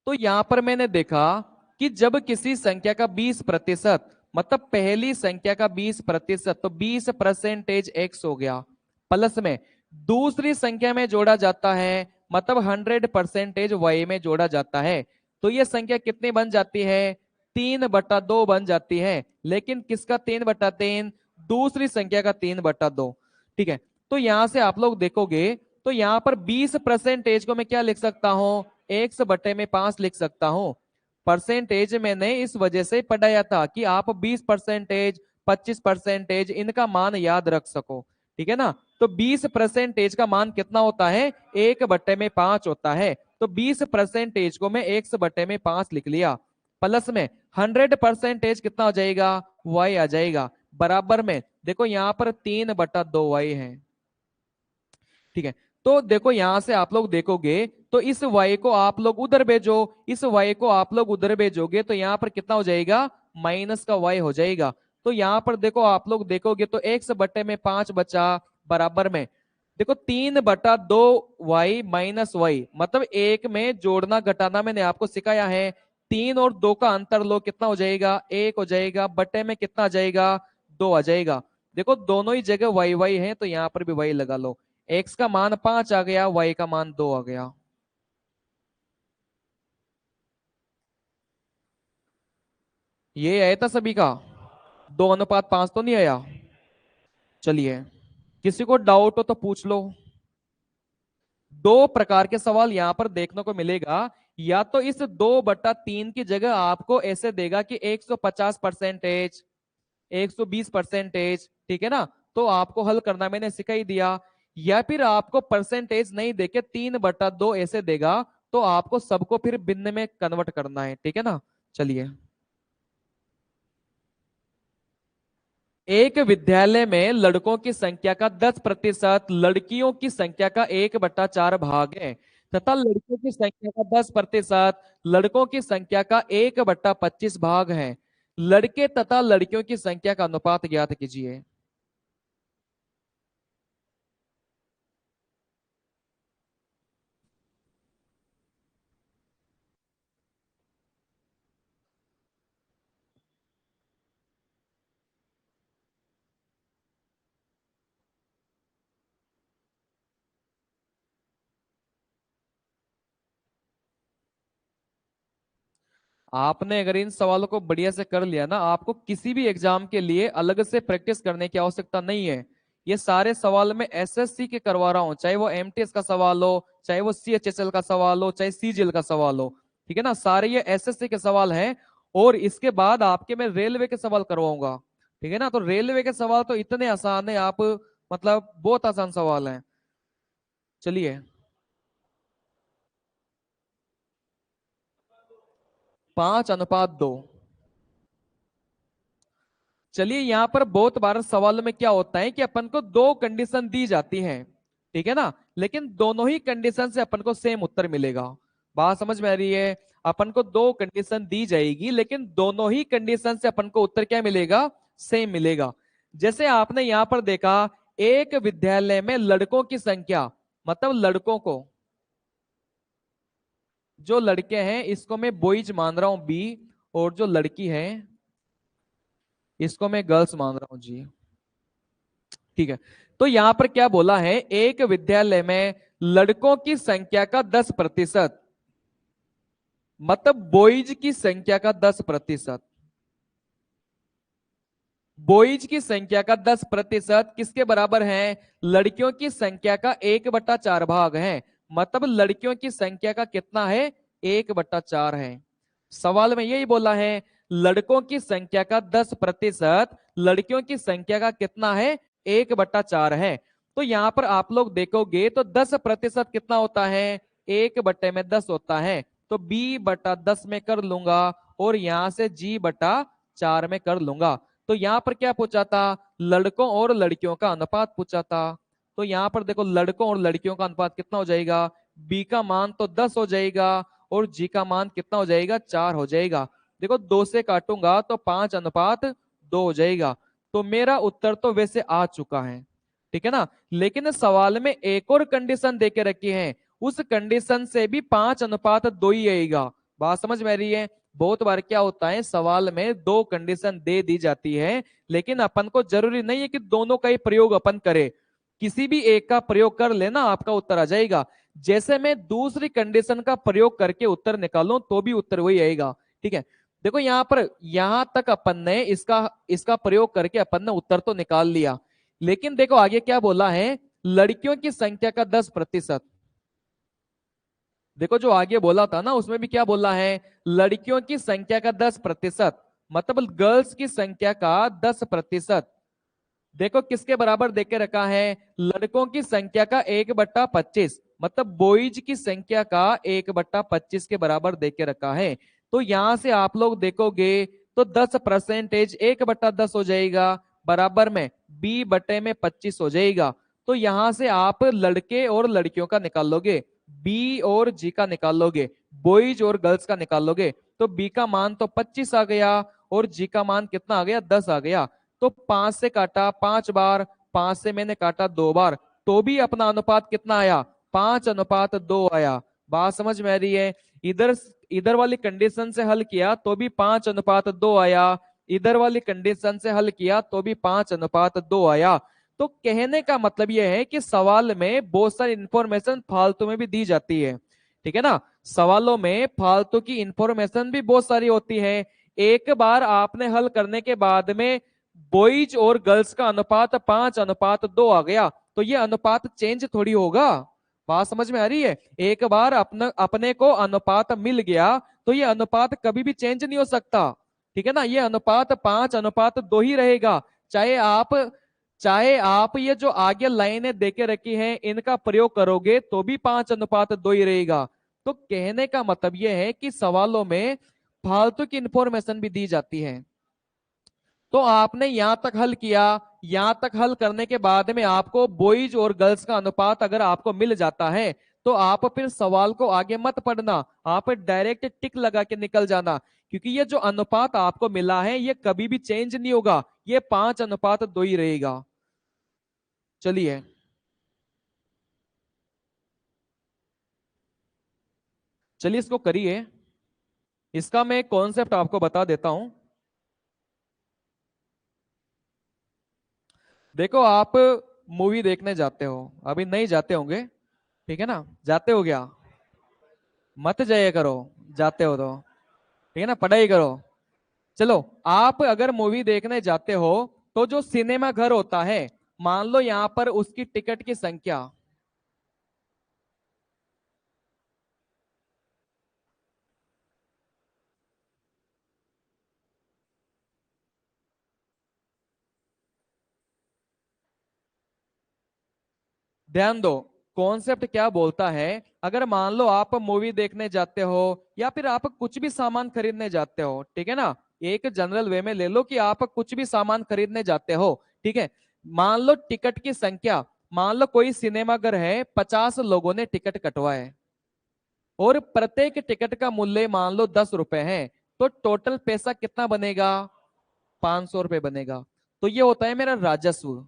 तो यहां पर मैंने देखा कि जब किसी संख्या का 20%, मतलब पहली संख्या का 20%, तो 20% एक्स हो गया। प्लस में दूसरी संख्या में जोड़ा जाता है, मतलब 100% वाई में जोड़ा जाता है, तो यह संख्या कितनी बन जाती है, 3/2 बन जाती है। लेकिन किसका 3/3, दूसरी संख्या का 3/2, ठीक है। तो यहां से आप लोग देखोगे, तो यहां पर 20% को मैं क्या लिख सकता हूं, 1/5 लिख सकता हूं। परसेंटेज मैंने इस वजह से पढ़ाया था कि आप 20%, 25% इनका मान याद रख सको, ठीक है ना। तो 20% का मान कितना होता है, 1/5 होता है। तो 20% को मैं 1/5 लिख लिया। प्लस में 100% कितना हो जाएगा, y आ जाएगा। बराबर में देखो यहाँ पर 3/2 है, ठीक है। तो देखो यहां से आप लोग देखोगे, तो इस y को आप लोग उधर भेजो, इस y को आप लोग उधर भेजोगे, तो यहां पर कितना हो जाएगा, माइनस का y हो जाएगा। तो यहां पर देखो आप लोग देखोगे तो 1/5 बचा, बराबर में देखो 3/2 y माइनस y, मतलब एक में जोड़ना घटाना मैंने आपको सिखाया है। 3 और 2 का अंतर लो, कितना हो जाएगा, 1 हो जाएगा, बटे में कितना आ जाएगा, 2 आ जाएगा। देखो दोनों ही जगह वाई वाई है, तो यहां पर भी वाई लगा लो। एक्स का मान 5 आ गया, वाई का मान 2 आ गया। ये आया था सभी का, 2:5 तो नहीं आया। चलिए, किसी को डाउट हो तो पूछ लो। दो प्रकार के सवाल यहां पर देखने को मिलेगा। या तो इस 2/3 की जगह आपको ऐसे देगा कि 150%, 120%, ठीक है ना, तो आपको हल करना मैंने सिखा ही दिया। या फिर आपको परसेंटेज नहीं देके 3/2 ऐसे देगा, तो आपको सबको फिर भिन्न में कन्वर्ट करना है, ठीक है ना। चलिए, एक विद्यालय में लड़कों की संख्या का 10%, लड़कियों की संख्या का 1/4 भाग है, तथा लड़कियों की संख्या का 10%, लड़कों की संख्या का 1/25 भाग है। लड़के तथा लड़कियों की संख्या का अनुपात ज्ञात कीजिए। आपने अगर इन सवालों को बढ़िया से कर लिया ना, आपको किसी भी एग्जाम के लिए अलग से प्रैक्टिस करने की आवश्यकता नहीं है। ये सारे सवाल मैं एसएससी के करवा रहा हूँ, चाहे वो एमटीएस का सवाल हो, चाहे वो सीएचएसएल का सवाल हो, चाहे सीजीएल का सवाल हो, ठीक है ना, सारे ये एसएससी के सवाल हैं। और इसके बाद आपके मैं रेलवे के सवाल करवाऊंगा, ठीक है ना। तो रेलवे के सवाल तो इतने आसान है, आप मतलब बहुत आसान सवाल है। चलिए, 5:2। चलिए, यहां पर बहुत बार सवाल में क्या होता है कि अपन को दो कंडीशन दी जाती है, ठीक है ना, लेकिन दोनों ही कंडीशन से अपन को सेम उत्तर मिलेगा। बात समझ में आ रही है। अपन को दो कंडीशन दी जाएगी, लेकिन दोनों ही कंडीशन से अपन को उत्तर क्या मिलेगा, सेम मिलेगा। जैसे आपने यहां पर देखा, एक विद्यालय में लड़कों की संख्या, मतलब लड़कों को, जो लड़के हैं इसको मैं बॉयज मान रहा हूं बी, और जो लड़की है इसको मैं गर्ल्स मान रहा हूं जी। ठीक है, तो यहां पर क्या बोला है, एक विद्यालय में लड़कों की संख्या का 10%, मतलब बॉयज की संख्या का 10%, बॉयज की संख्या का 10% किसके बराबर है, लड़कियों की संख्या का 1/4 भाग है। मतलब लड़कियों की संख्या का कितना है, 1/4 है। सवाल में यही बोला है, लड़कों की संख्या का 10%, लड़कियों की संख्या का कितना है, 1/4 है। तो यहां पर आप लोग देखोगे तो 10% कितना होता है, 1/10 होता है। तो b/10 में कर लूंगा, और यहां से g/4 में कर लूंगा। तो यहां पर क्या पूछा था, लड़कों और लड़कियों का अनुपात पूछा था। तो यहां पर देखो, लड़कों और लड़कियों का अनुपात कितना हो जाएगा, बी का मान तो 10 हो जाएगा, और जी का मान कितना हो जाएगा, 4 हो जाएगा। देखो 2 से काटूंगा तो 5:2 हो जाएगा। तो मेरा उत्तर तो वैसे आ चुका है, ठीक है ना। लेकिन सवाल में एक और कंडीशन देके रखी है, उस कंडीशन से भी 5:2 ही आएगा। बात समझ में आ रही है। बहुत बार क्या होता है, सवाल में दो कंडीशन दे दी जाती है, लेकिन अपन को जरूरी नहीं है कि दोनों का ही प्रयोग अपन करें। किसी भी एक का प्रयोग कर लेना, आपका उत्तर आ जाएगा। जैसे मैं दूसरी कंडीशन का प्रयोग करके उत्तर निकालूं तो भी उत्तर वही आएगा, ठीक है। देखो यहां पर, यहां तक अपन ने इसका इसका प्रयोग करके अपन ने उत्तर तो निकाल लिया, लेकिन देखो आगे क्या बोला है, लड़कियों की संख्या का 10%। देखो जो आगे बोला था ना, उसमें भी क्या बोला है, लड़कियों की संख्या का 10%, मतलब गर्ल्स की संख्या का 10%। देखो किसके बराबर देके रखा है, लड़कों की संख्या का 1/25, मतलब बॉयज की संख्या का 1/25 के बराबर देके रखा है। तो यहां से आप लोग देखोगे तो 10%, 1/10 हो जाएगा, बराबर में b/25 हो जाएगा। तो यहां से आप लड़के और लड़कियों का निकाल लोगे, बी और जी का निकाल लोगे, बॉयज और गर्ल्स का निकाल लोगे। तो बी का मान तो 25 आ गया, और जी का मान कितना आ गया, 10 आ गया। तो 5 से काटा 5 बार, 5 से मैंने काटा 2 बार, तो भी अपना अनुपात कितना आया, 5:2 आया। बात समझ में आ रही है। इधर इधर वाली कंडीशन से हल किया तो भी 5:2 आया, इधर वाली कंडीशन से हल किया तो भी 5:2 आया। तो कहने का मतलब यह है कि सवाल में बहुत सारी इंफॉर्मेशन फालतू में भी दी जाती है, ठीक है ना। सवालों में फालतू की इंफॉर्मेशन भी बहुत सारी होती है। एक बार आपने हल करने के बाद में बॉयज और गर्ल्स का अनुपात 5:2 आ गया, तो ये अनुपात चेंज थोड़ी होगा। बात समझ में आ रही है। एक बार अपने को अनुपात मिल गया तो ये अनुपात कभी भी चेंज नहीं हो सकता, ठीक है ना। ये अनुपात 5:2 ही रहेगा। चाहे आप ये जो आगे लाइनें देके रखी हैं इनका प्रयोग करोगे तो भी 5:2 ही रहेगा। तो कहने का मतलब यह है कि सवालों में फालतू की इंफॉर्मेशन भी दी जाती है। तो आपने यहां तक हल किया, यहां तक हल करने के बाद में आपको बॉयज और गर्ल्स का अनुपात अगर आपको मिल जाता है तो आप फिर सवाल को आगे मत पढ़ना, आप डायरेक्ट टिक लगा के निकल जाना, क्योंकि ये जो अनुपात आपको मिला है ये कभी भी चेंज नहीं होगा, ये 5:2 ही रहेगा। चलिए चलिए इसको करिए। इसका मैं कॉन्सेप्ट आपको बता देता हूं। देखो आप मूवी देखने जाते हो, अभी नहीं जाते होंगे, ठीक है ना, जाते हो क्या? मत जाया करो, जाते हो तो, ठीक है ना, पढ़ाई करो। चलो, आप अगर मूवी देखने जाते हो तो जो सिनेमा घर होता है, मान लो यहां पर उसकी टिकट की संख्या, ध्यान दो कॉन्सेप्ट क्या बोलता है। अगर मान लो आप मूवी देखने जाते हो या फिर आप कुछ भी सामान खरीदने जाते हो, ठीक है ना, एक जनरल वे में ले लो कि आप कुछ भी सामान खरीदने जाते हो, ठीक है। मान लो टिकट की संख्या, मान लो कोई सिनेमाघर है, 50 लोगों ने टिकट कटवाए और प्रत्येक टिकट का मूल्य मान लो 10 रुपए है, तो टोटल पैसा कितना बनेगा? 500 रुपए बनेगा। तो ये होता है मेरा राजस्व,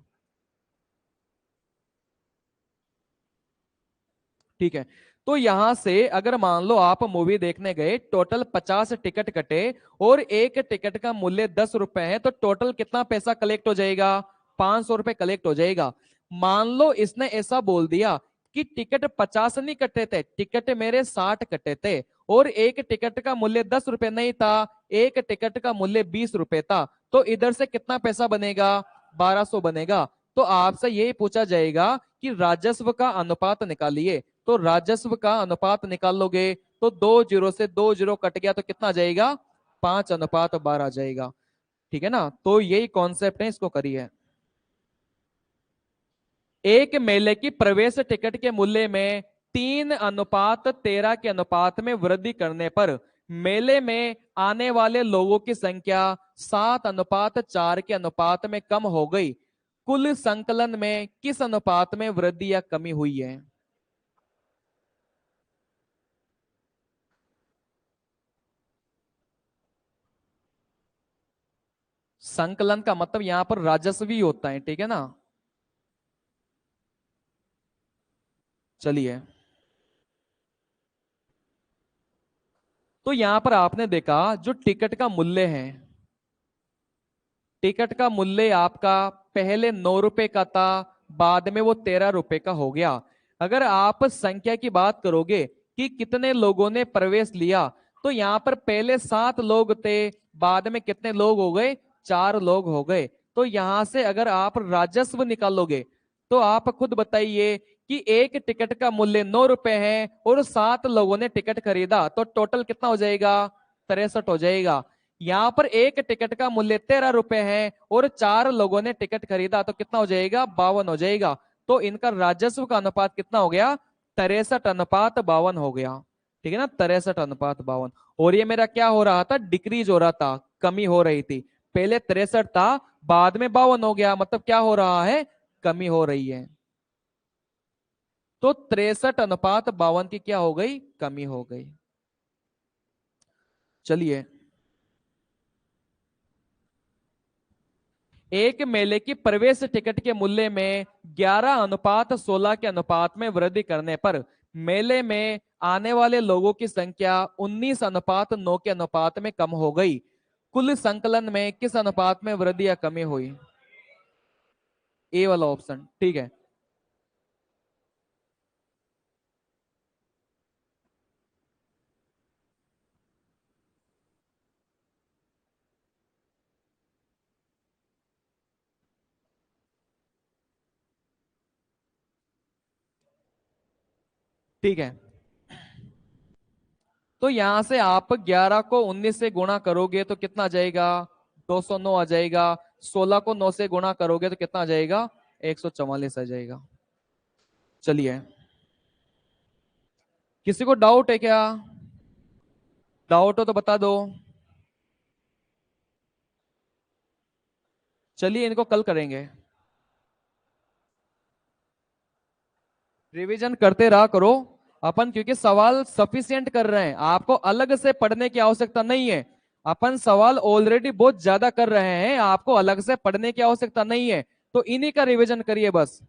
ठीक है। तो यहां से अगर मान लो आप मूवी देखने गए, टोटल 50 टिकट कटे और एक टिकट का मूल्य 10 रुपए है, तो टोटल कितना पैसा कलेक्ट हो जाएगा? 500 रुपए कलेक्ट हो जाएगा। मान लो इसने ऐसा बोल दिया कि टिकट 50 नहीं कटे थे, टिकट मेरे 60 कटे थे और एक टिकट का मूल्य 10 रुपए नहीं था, एक टिकट का मूल्य 20 रुपए था, तो इधर से कितना पैसा बनेगा? 1200 बनेगा। तो आपसे यही पूछा जाएगा कि राजस्व का अनुपात निकालिए। तो राजस्व का अनुपात निकालोगे तो 2 जीरो से 2 जीरो कट गया तो कितना जाएगा? 5:12 जाएगा, ठीक है ना। तो यही कॉन्सेप्ट है, इसको करिए। एक मेले की प्रवेश टिकट के मूल्य में 3:13 के अनुपात में वृद्धि करने पर मेले में आने वाले लोगों की संख्या 7:4 के अनुपात में कम हो गई। कुल संकलन में किस अनुपात में वृद्धि या कमी हुई है? संकलन का मतलब यहां पर राजस्व ही होता है, ठीक है ना। चलिए, तो यहां पर आपने देखा जो टिकट का मूल्य है, टिकट का मूल्य आपका पहले 9 रुपए का था, बाद में वो 13 रुपए का हो गया। अगर आप संख्या की बात करोगे कि कितने लोगों ने प्रवेश लिया, तो यहाँ पर पहले 7 लोग थे, बाद में कितने लोग हो गए? 4 लोग हो गए। तो यहां से अगर आप राजस्व निकालोगे तो आप खुद बताइए कि एक टिकट का मूल्य 9 रुपए है और 7 लोगों ने टिकट खरीदा, तो टोटल कितना हो जाएगा? 63 हो जाएगा। यहाँ पर एक टिकट का मूल्य 13 रुपए है और 4 लोगों ने टिकट खरीदा, तो कितना हो जाएगा? 52 हो जाएगा। तो इनका राजस्व का अनुपात कितना हो गया? 63:52 हो गया, ठीक है ना, 63:52। और ये मेरा क्या हो रहा था? डिक्रीज हो रहा था, कमी हो रही थी। पहले 63 था, बाद में 52 हो गया, मतलब क्या हो रहा है? कमी हो रही है। तो 63:52 की क्या हो गई? कमी हो गई। चलिए, एक मेले की प्रवेश टिकट के मूल्य में 11:16 के अनुपात में वृद्धि करने पर मेले में आने वाले लोगों की संख्या 19:9 के अनुपात में कम हो गई। कुल संकलन में किस अनुपात में वृद्धि या कमी हुई? ए वाला ऑप्शन, ठीक है। ठीक है, तो यहां से आप 11 को 19 से गुणा करोगे तो कितना आ जाएगा? 209 आ जाएगा। 16 को 9 से गुणा करोगे तो कितना आ जाएगा? 144 आ जाएगा। चलिए, किसी को डाउट है क्या? डाउट हो तो बता दो। चलिए, इनको कल करेंगे। रिवीजन करते रहा करो अपन, क्योंकि सवाल सफिशिएंट कर रहे हैं, आपको अलग से पढ़ने की आवश्यकता नहीं है। अपन सवाल ऑलरेडी बहुत ज्यादा कर रहे हैं, आपको अलग से पढ़ने की आवश्यकता नहीं है। तो इन्हीं का रिवीजन करिए बस।